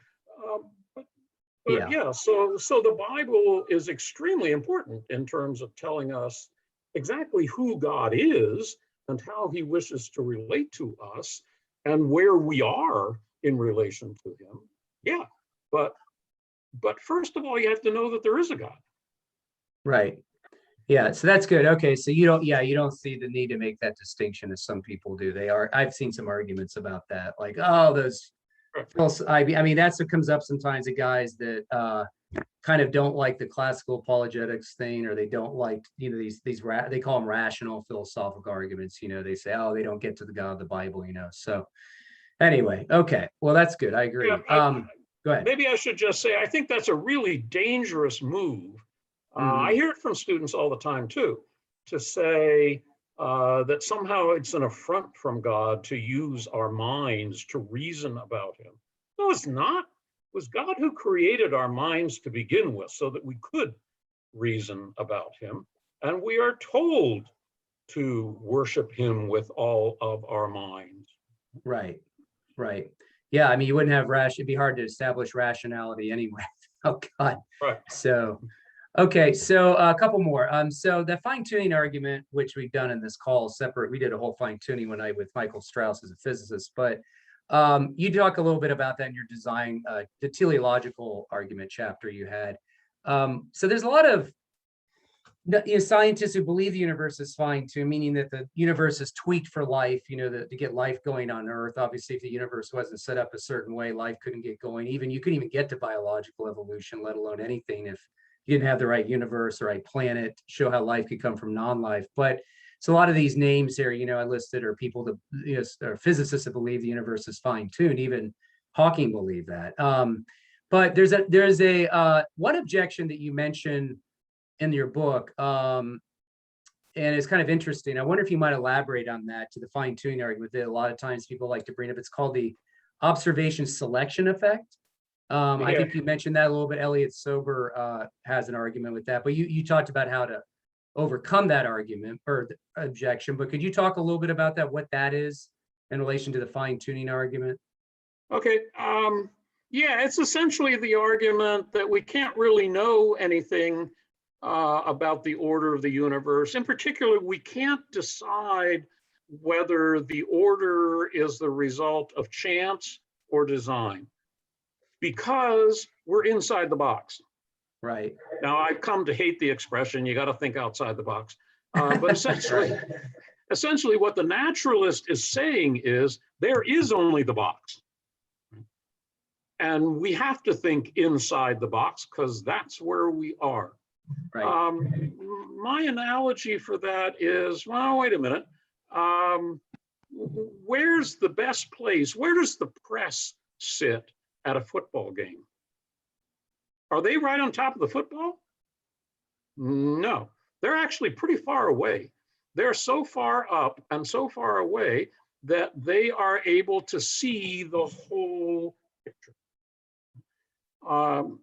but Yeah. so the Bible is extremely important in terms of telling us exactly who God is and how he wishes to relate to us and where we are in relation to him. Yeah, but first of all, you have to know that there is a God. Right. Yeah, so that's good. Okay, so you don't see the need to make that distinction as some people do. I've seen some arguments about that, like, oh, those, I mean, that's what comes up sometimes, the guys that kind of don't like the classical apologetics thing, or they don't like, they call them rational philosophical arguments. They say, oh, they don't get to the God of the Bible, So anyway, okay, well, that's good. I agree. Yeah, go ahead. Maybe I should just say, I think that's a really dangerous move. I hear it from students all the time too, to say that somehow it's an affront from God to use our minds to reason about him. No, it's not. It was God who created our minds to begin with so that we could reason about him. And we are told to worship him with all of our minds. Right. Right. Yeah, I mean, you wouldn't have it'd be hard to establish rationality anyway. Oh, God. Right. So, okay, so a couple more. So the fine-tuning argument, which we've done in this call separate, we did a whole fine-tuning one night with Michael Strauss as a physicist, but you talk a little bit about that in your design, the teleological argument chapter you had. So there's a lot of scientists who believe the universe is fine-tuned, meaning that the universe is tweaked for life, to get life going on Earth. Obviously, if the universe wasn't set up a certain way, life couldn't get going. You couldn't even get to biological evolution, let alone anything, if you didn't have the right universe, the right planet to show how life could come from non-life. But so a lot of these names here, I listed are people that, are physicists that believe the universe is fine-tuned. Even Hawking believed that. But there's a one objection that you mentioned in your book, and it's kind of interesting. I wonder if you might elaborate on that, to the fine-tuning argument that a lot of times people like to bring up. It's called the observation selection effect. I Yeah. think you mentioned that a little bit. Elliot Sober has an argument with that, but you talked about how to overcome that argument or the objection. But could you talk a little bit about that, what that is in relation to the fine-tuning argument? Okay. Yeah, it's essentially the argument that we can't really know anything about the order of the universe. In particular, we can't decide whether the order is the result of chance or design, because we're inside the box. Right. Now, I've come to hate the expression, you got to think outside the box. But essentially, Right. essentially what the naturalist is saying is there is only the box. And we have to think inside the box because that's where we are. Right. My analogy for that is, well, wait a minute. Where's the best place? Where does the press sit at a football game? Are they right on top of the football? No, they're actually pretty far away. They're so far up and so far away that they are able to see the whole picture.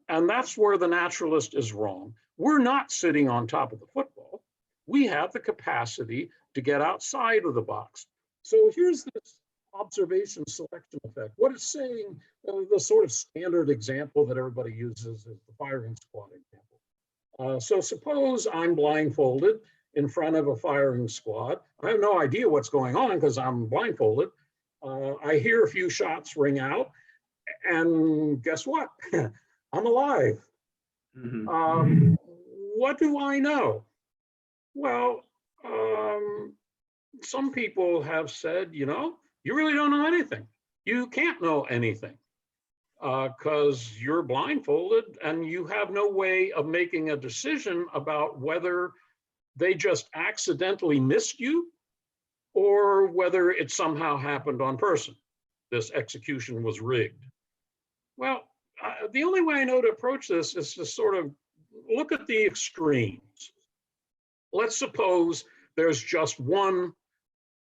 And that's where the naturalist is wrong. We're not sitting on top of the football. We have the capacity to get outside of the box. So here's this observation selection effect. What it's saying, the sort of standard example that everybody uses is the firing squad example. So suppose I'm blindfolded in front of a firing squad. I have no idea what's going on because I'm blindfolded. I hear a few shots ring out, and guess what? I'm alive. Mm-hmm. What do I know? Well, some people have said, you really don't know anything. You can't know anything because you're blindfolded and you have no way of making a decision about whether they just accidentally missed you or whether it somehow happened on purpose. This execution was rigged. Well, the only way I know to approach this is to sort of look at the extremes. Let's suppose there's just one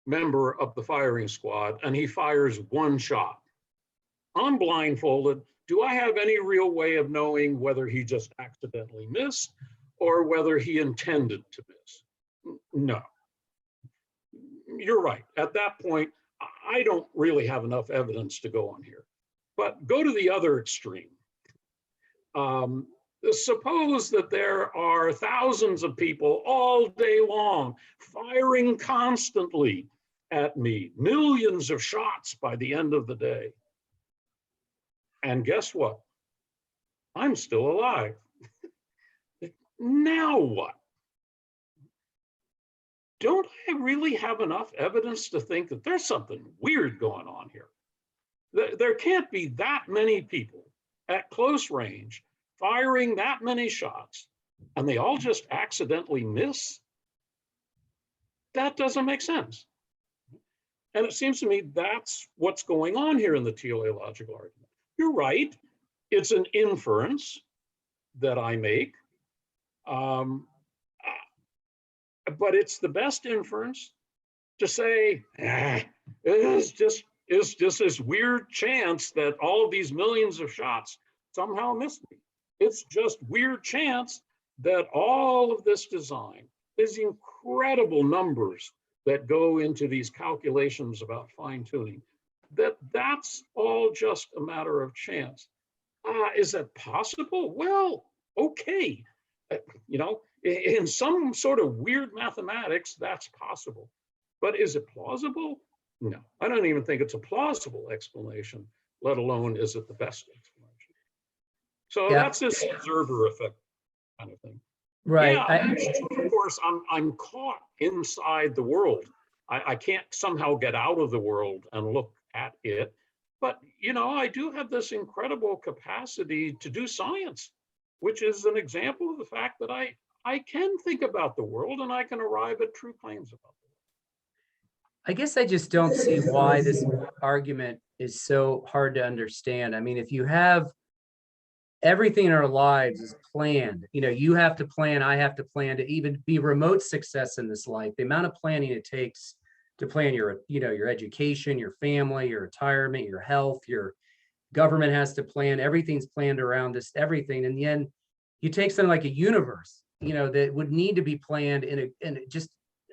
member of the firing squad and he fires one shot. I'm blindfolded. Do I have any real way of knowing whether he just accidentally missed or whether he intended to miss? No. You're right. At that point, I don't really have enough evidence to go on here. But go to the other extreme. Suppose that there are thousands of people all day long firing constantly at me, millions of shots by the end of the day. And guess what? I'm still alive. Now what? Don't I really have enough evidence to think that there's something weird going on here? There can't be that many people at close range firing that many shots and they all just accidentally miss. That doesn't make sense. And it seems to me that's what's going on here in the teleological argument. You're right. It's an inference that I make. But it's the best inference to say, it's just this weird chance that all of these millions of shots somehow missed me. It's just weird chance that all of this design, these incredible numbers that go into these calculations about fine tuning, that's all just a matter of chance. Is that possible? Well, okay. In some sort of weird mathematics, that's possible. But is it plausible? No, I don't even think it's a plausible explanation, let alone is it the best explanation. So that's this observer effect kind of thing. Right. Yeah, of course, I'm caught inside the world. I can't somehow get out of the world and look at it. But, I do have this incredible capacity to do science, which is an example of the fact that I can think about the world and I can arrive at true claims about it. I guess I just don't see why this argument is so hard to understand. I mean, if you have everything in our lives is planned. You know, you have to plan, I have to plan to even be remote success in this life. The amount of planning it takes to plan your, you know, your education, your family, your retirement, your health, your government has to plan, everything's planned around this, everything. In the end, you take something like a universe, you know, that would need to be planned in just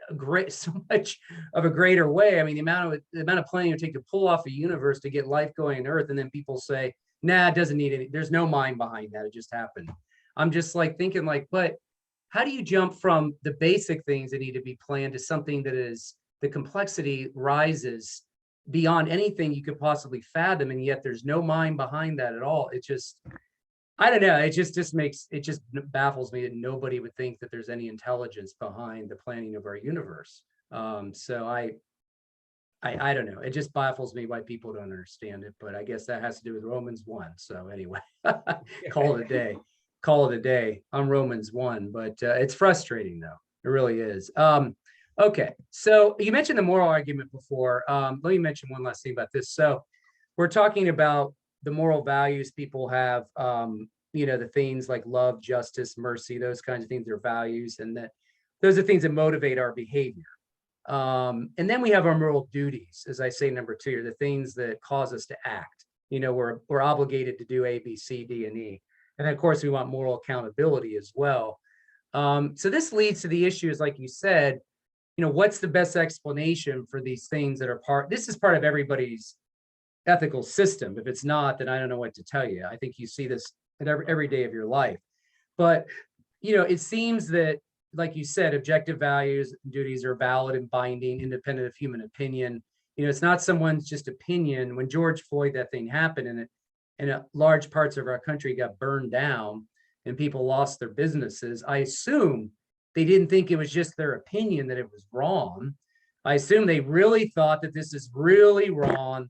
a great, so much of a greater way. I mean, the amount of planning it would take to pull off a universe to get life going on Earth, and then people say, nah, it doesn't need any, there's no mind behind that, it just happened. I'm just like thinking like, but how do you jump from the basic things that need to be planned to something that is, the complexity rises beyond anything you could possibly fathom, and yet there's no mind behind that at all? It just, I don't know, it just makes, it just baffles me that nobody would think that there's any intelligence behind the planning of our universe. So I don't know, it just baffles me why people don't understand it, but I guess that has to do with Romans 1. So anyway, call it a day. Call it a day on Romans 1, but it's frustrating though. It really is. Okay, so you mentioned the moral argument before. Let me mention one last thing about this. So we're talking about the moral values people have, you know, the things like love, justice, mercy, those kinds of things are values, and that those are things that motivate our behavior. And then we have our moral duties, as I say, number 2, are the things that cause us to act. You know, we're obligated to do A, B, C, D, and E. And then, of course, we want moral accountability as well. So this leads to the issues, like you said, you know, what's the best explanation for these things that are this is part of everybody's ethical system. If it's not, then I don't know what to tell you. I think you see this in every day of your life. But, you know, it seems that, like you said, objective values and duties are valid and binding, independent of human opinion. You know, it's not someone's just opinion. When George Floyd, that thing happened, and large parts of our country got burned down and people lost their businesses, I assume they didn't think it was just their opinion that it was wrong. I assume they really thought that this is really wrong,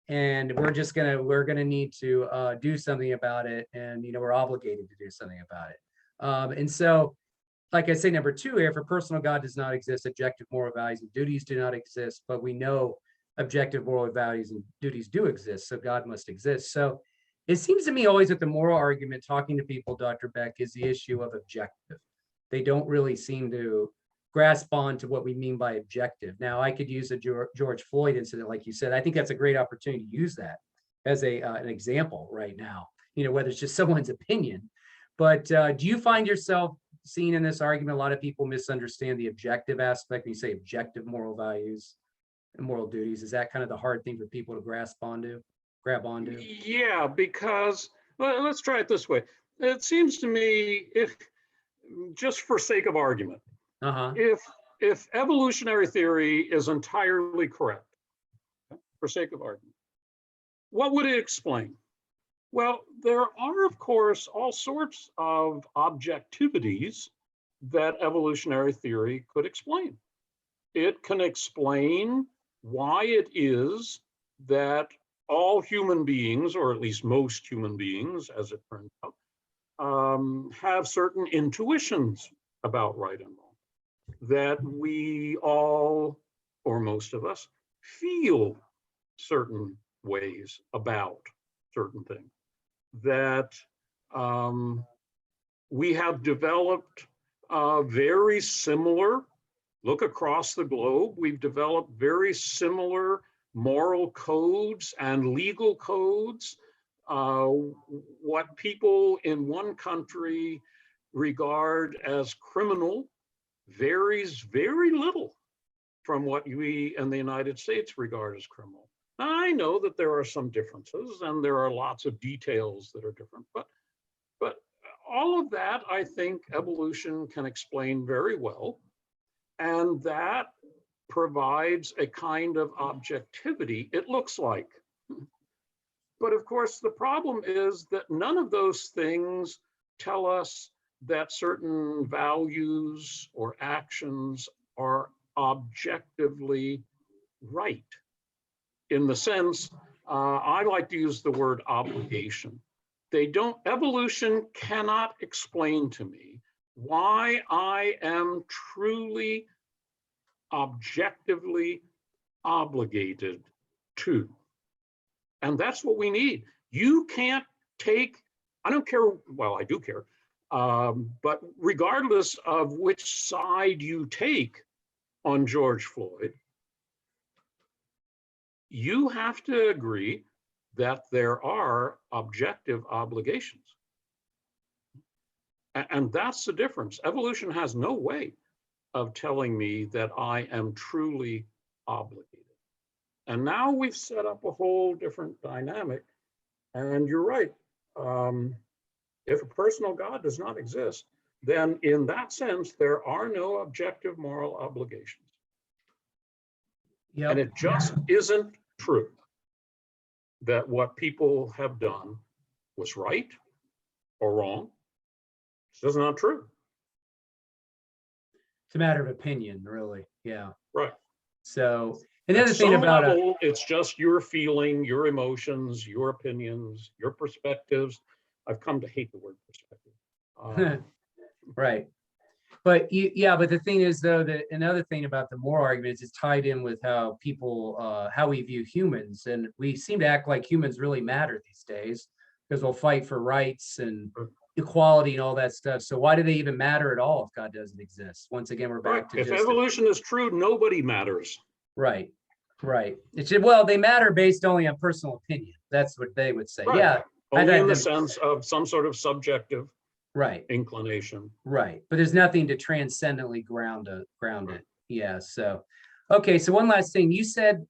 and we're gonna need to do something about it, and you know, we're obligated to do something about it. And so, like I say, number 2 here, for personal God does not exist, objective moral values and duties do not exist, but we know objective moral values and duties do exist, so God must exist. So it seems to me always with the moral argument, talking to people, Dr. Beck, is the issue of objective. They don't really seem to grasp on to what we mean by objective. Now, I could use a George Floyd incident, like you said. I think that's a great opportunity to use that as an example right now, you know, whether it's just someone's opinion. But do you find yourself seeing in this argument, a lot of people misunderstand the objective aspect when you say objective moral values and moral duties? Is that kind of the hard thing for people to grab onto? Yeah, because, well, let's try it this way. It seems to me, if just for sake of argument, if evolutionary theory is entirely correct, for sake of argument, what would it explain? Well, there are, of course, all sorts of objectivities that evolutionary theory could explain. It can explain why it is that all human beings, or at least most human beings, as it turns out, have certain intuitions about right and wrong, that we all, or most of us, feel certain ways about certain things, that we have developed very similar, look across the globe, we've developed very similar moral codes and legal codes. What people in one country regard as criminal varies very little from what we in the United States regard as criminal. Now, I know that there are some differences and there are lots of details that are different, but all of that, I think evolution can explain very well. And that provides a kind of objectivity, it looks like. But of course, the problem is that none of those things tell us that certain values or actions are objectively right. In the sense, I like to use the word obligation. Evolution cannot explain to me why I am truly objectively obligated to. And that's what we need. You can't take I don't care, well, I do care, but regardless of which side you take on George Floyd, you have to agree that there are objective obligations. And that's the difference. Evolution has no way of telling me that I am truly obligated. And now we've set up a whole different dynamic. And you're right. If a personal God does not exist, then in that sense, there are no objective moral obligations. Yep. And it just isn't true that what people have done was right or wrong. It's just not true. It's a matter of opinion, really. Yeah. Right. So, and the At other thing some about level, it's just your feeling, your emotions, your opinions, your perspectives. I've come to hate the word perspective. right. But yeah, but the thing is, though, that another thing about the moral arguments is tied in with how people, how we view humans. And we seem to act like humans really matter these days because we'll fight for rights and equality and all that stuff. So why do they even matter at all if God doesn't exist? Once again, we're back to if just evolution is true, nobody matters. right. It's well, they matter based only on personal opinion. That's what they would say. Right. Yeah. Only in the sense of some sort of subjective inclination. Right. But there's nothing to transcendently ground it. Yeah. So, okay. So one last thing you said,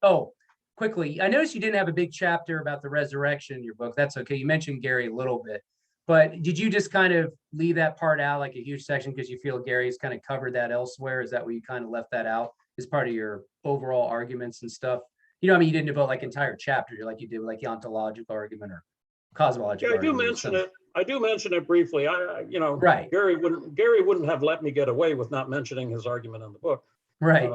quickly, I noticed you didn't have a big chapter about the resurrection in your book. That's okay. You mentioned Gary a little bit, but did you just kind of leave that part out like a huge section because you feel Gary's kind of covered that elsewhere? Is that where you kind of left that out as part of your overall arguments and stuff? You know, I mean, you didn't devote like entire chapter like you did with like the ontological argument or cosmological argument. I do mention it briefly. Right. Gary wouldn't have let me get away with not mentioning his argument in the book. Right.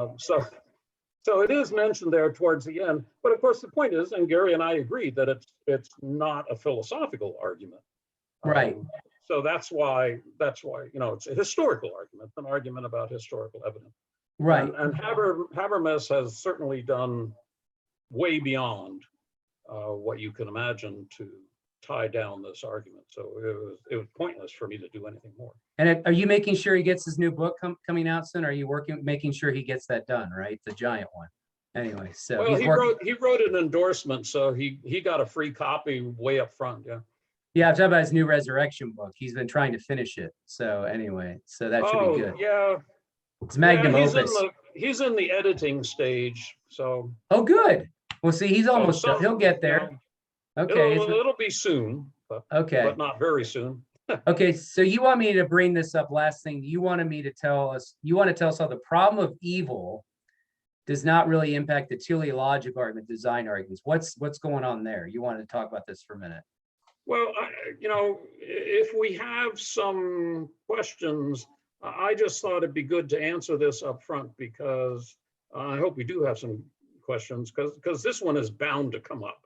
So it is mentioned there towards the end. But of course, the point is, and Gary and I agreed that it's not a philosophical argument. Right. So that's why it's a historical argument, an argument about historical evidence. Right. And Habermas has certainly done way beyond what you can imagine to tie down this argument. So it was pointless for me to do anything more. And are you making sure he gets his new book coming out soon? Are you making sure he gets that done, right? The giant one. Anyway, so well, he wrote an endorsement, so he got a free copy way up front. Yeah. Yeah, I'm talking about his new resurrection book. He's been trying to finish it. So anyway, so that should be good. Yeah. It's magnum opus. He's in the editing stage. So. Oh, good. Well, see, he's almost done. He'll get there. Okay. It'll be soon. But not very soon. Okay, so you want me to bring this up, last thing. You want to tell us how the problem of evil does not really impact the teleological argument, design arguments. What's going on there? You wanted to talk about this for a minute. Well, if we have some questions, I just thought it'd be good to answer this up front because I hope we do have some questions because this one is bound to come up.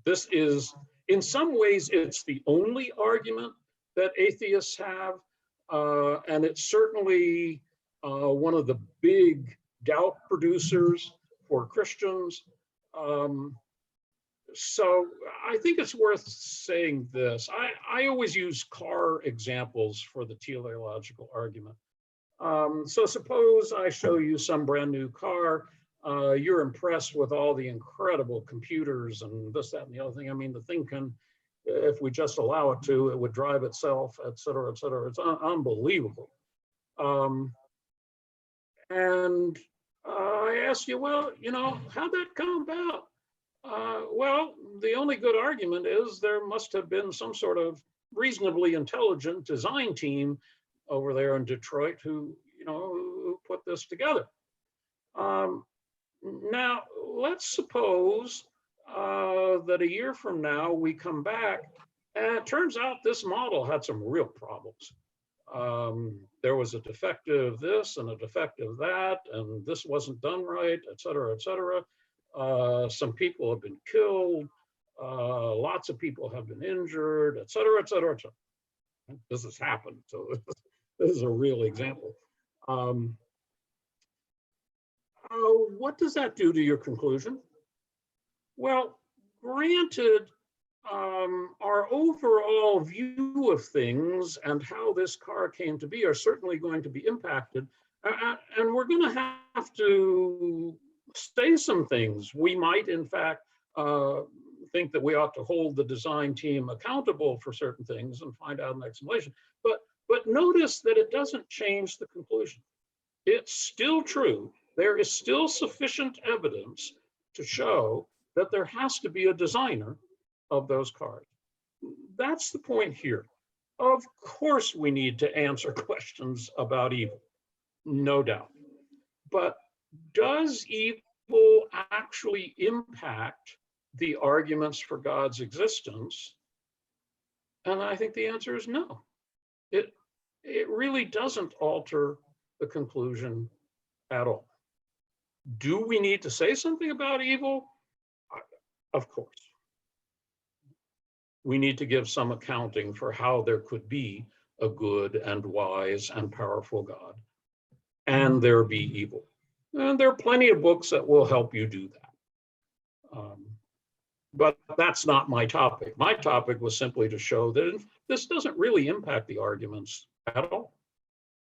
This is, in some ways, it's the only argument that atheists have, and it's certainly one of the big doubt producers for Christians. So I think it's worth saying this. I always use car examples for the teleological argument. So suppose I show you some brand new car. You're impressed with all the incredible computers and this, that, and the other thing. I mean, the thing can, if we just allow it to, it would drive itself, et cetera, et cetera. It's unbelievable. And I ask you, well, how'd that come about? Well, the only good argument is there must have been some sort of reasonably intelligent design team over there in Detroit who put this together. Now, let's suppose that a year from now we come back and it turns out this model had some real problems. There was a defective this and a defective that, and this wasn't done right, et cetera, et cetera. Some people have been killed. Lots of people have been injured, et cetera, et cetera, et cetera. This has happened, so this is a real example. What does that do to your conclusion? Well, granted, our overall view of things and how this car came to be are certainly going to be impacted. And we're going to have to say some things. We might, in fact, think that we ought to hold the design team accountable for certain things and find out an explanation. But notice that it doesn't change the conclusion. It's still true. There is still sufficient evidence to show that there has to be a designer of those cars. That's the point here. Of course, we need to answer questions about evil, no doubt. But does evil actually impact the arguments for God's existence? And I think the answer is no. It really doesn't alter the conclusion at all. Do we need to say something about evil? Of course. We need to give some accounting for how there could be a good and wise and powerful God, and there be evil. And there are plenty of books that will help you do that. But that's not my topic. My topic was simply to show that this doesn't really impact the arguments at all.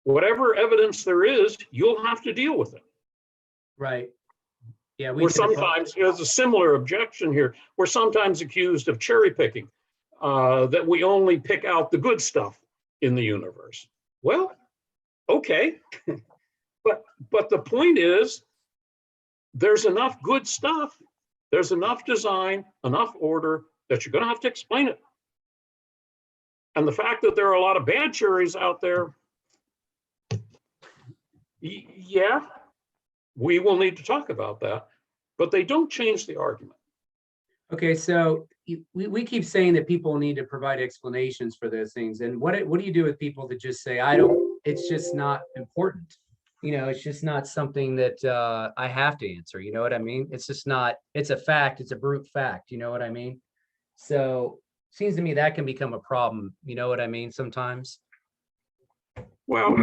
Whatever evidence there is, you'll have to deal with it. Right. Yeah, We're sometimes, there's a similar objection here. We're sometimes accused of cherry picking, that we only pick out the good stuff in the universe. Well, okay, but the point is, there's enough good stuff, there's enough design, enough order that you're going to have to explain it. And the fact that there are a lot of bad cherries out there, yeah, we will need to talk about that, but they don't change the argument. Okay, so we keep saying that people need to provide explanations for those things. And what do you do with people that just say, it's just not important? You know, it's just not something that I have to answer. You know what I mean? It's just not, it's a fact. It's a brute fact. You know what I mean? So seems to me that can become a problem. You know what I mean? Sometimes. Well,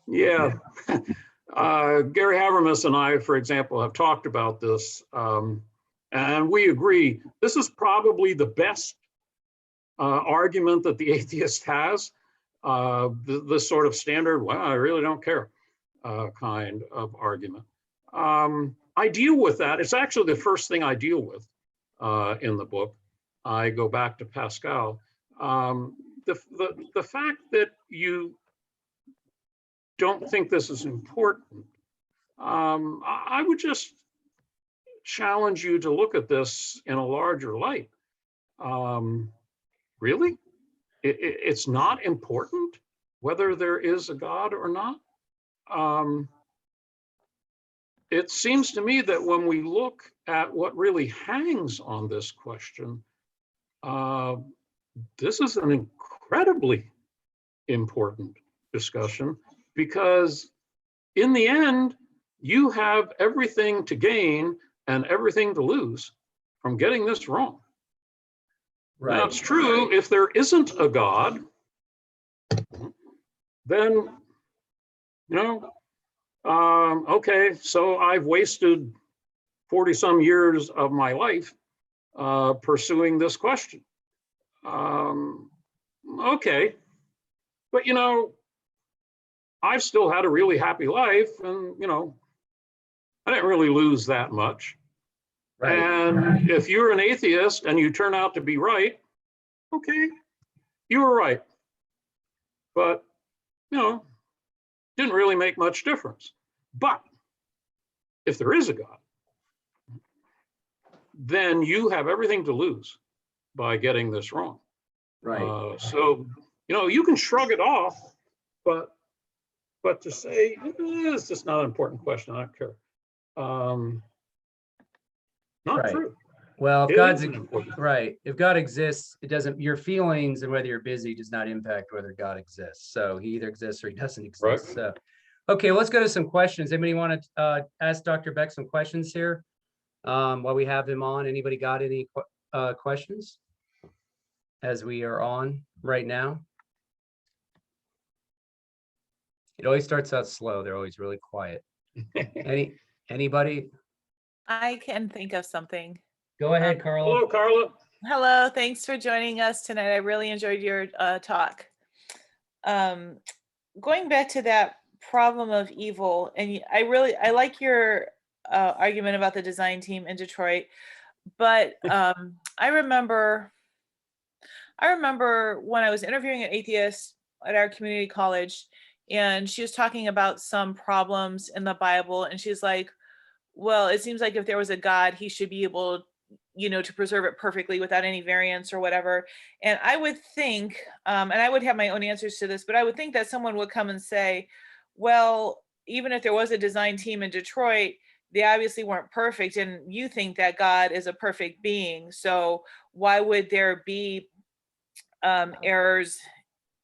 yeah. Gary Habermas and I, for example, have talked about this, and we agree this is probably the best argument that the atheist has, the sort of standard, well, I really don't care kind of argument. I deal with that. It's actually the first thing I deal with in the book. I go back to Pascal. The fact that you don't think this is important, I would just challenge you to look at this in a larger light. Really? It's not important whether there is a God or not? It seems to me that when we look at what really hangs on this question, this is an incredibly important discussion, because in the end, you have everything to gain and everything to lose from getting this wrong. Right. Now, it's true, if there isn't a God, then, you know, okay, so I've wasted 40 some years of my life pursuing this question. Okay, but you know, I've still had a really happy life, and you know, I didn't really lose that much. Right. And if you're an atheist and you turn out to be right, okay, you were right. But, you know, didn't really make much difference. But if there is a God, then you have everything to lose by getting this wrong. Right. So, you know, you can shrug it off, but to say, it's just not an important question, I don't care. Not right. True. Well, if God's right, if God exists, it doesn't, your feelings and whether you're busy does not impact whether God exists. So he either exists or he doesn't exist. Right. So, okay, let's go to some questions. Anybody want to ask Dr. Beck some questions here while we have him on? Anybody got any questions as we are on right now? It always starts out slow. They're always really quiet. Anybody? I can think of something. Go ahead, Carla. Hello, Carla. Hello, thanks for joining us tonight. I really enjoyed your talk. Going back to that problem of evil, and I like your argument about the design team in Detroit, but I remember when I was interviewing an atheist at our community college, and she was talking about some problems in the Bible, and she's like, well, it seems like if there was a God, he should be able, to preserve it perfectly without any variance or whatever. And I would think, and I would have my own answers to this, but I would think that someone would come and say, well, even if there was a design team in Detroit, they obviously weren't perfect. And you think that God is a perfect being. So why would there be errors,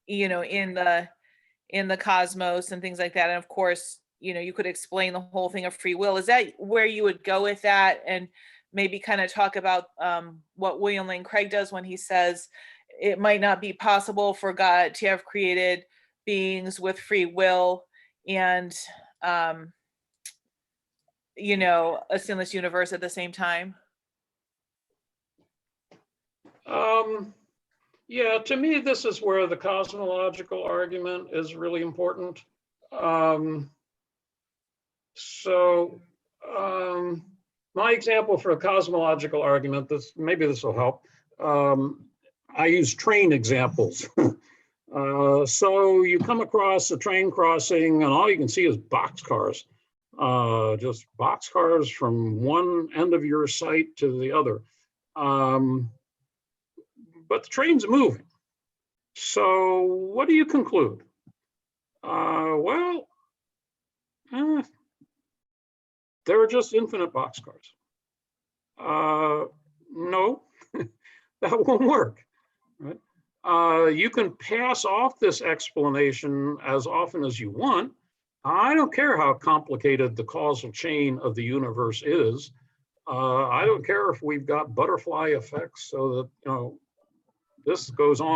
in the cosmos and things like that? And of course, you could explain the whole thing of free will. Is that where you would go with that? And maybe kind of talk about what William Lane Craig does when he says it might not be possible for God to have created beings with free will and, a sinless universe at the same time? Yeah, to me, this is where the cosmological argument is really important. My example for a cosmological argument, maybe this will help. I use train examples. So you come across a train crossing and all you can see is boxcars, just boxcars from one end of your sight to the other. But the train's moving. So what do you conclude? There are just infinite boxcars. No, that won't work. Right? You can pass off this explanation as often as you want. I don't care how complicated the causal chain of the universe is. I don't care if we've got butterfly effects so that, this goes on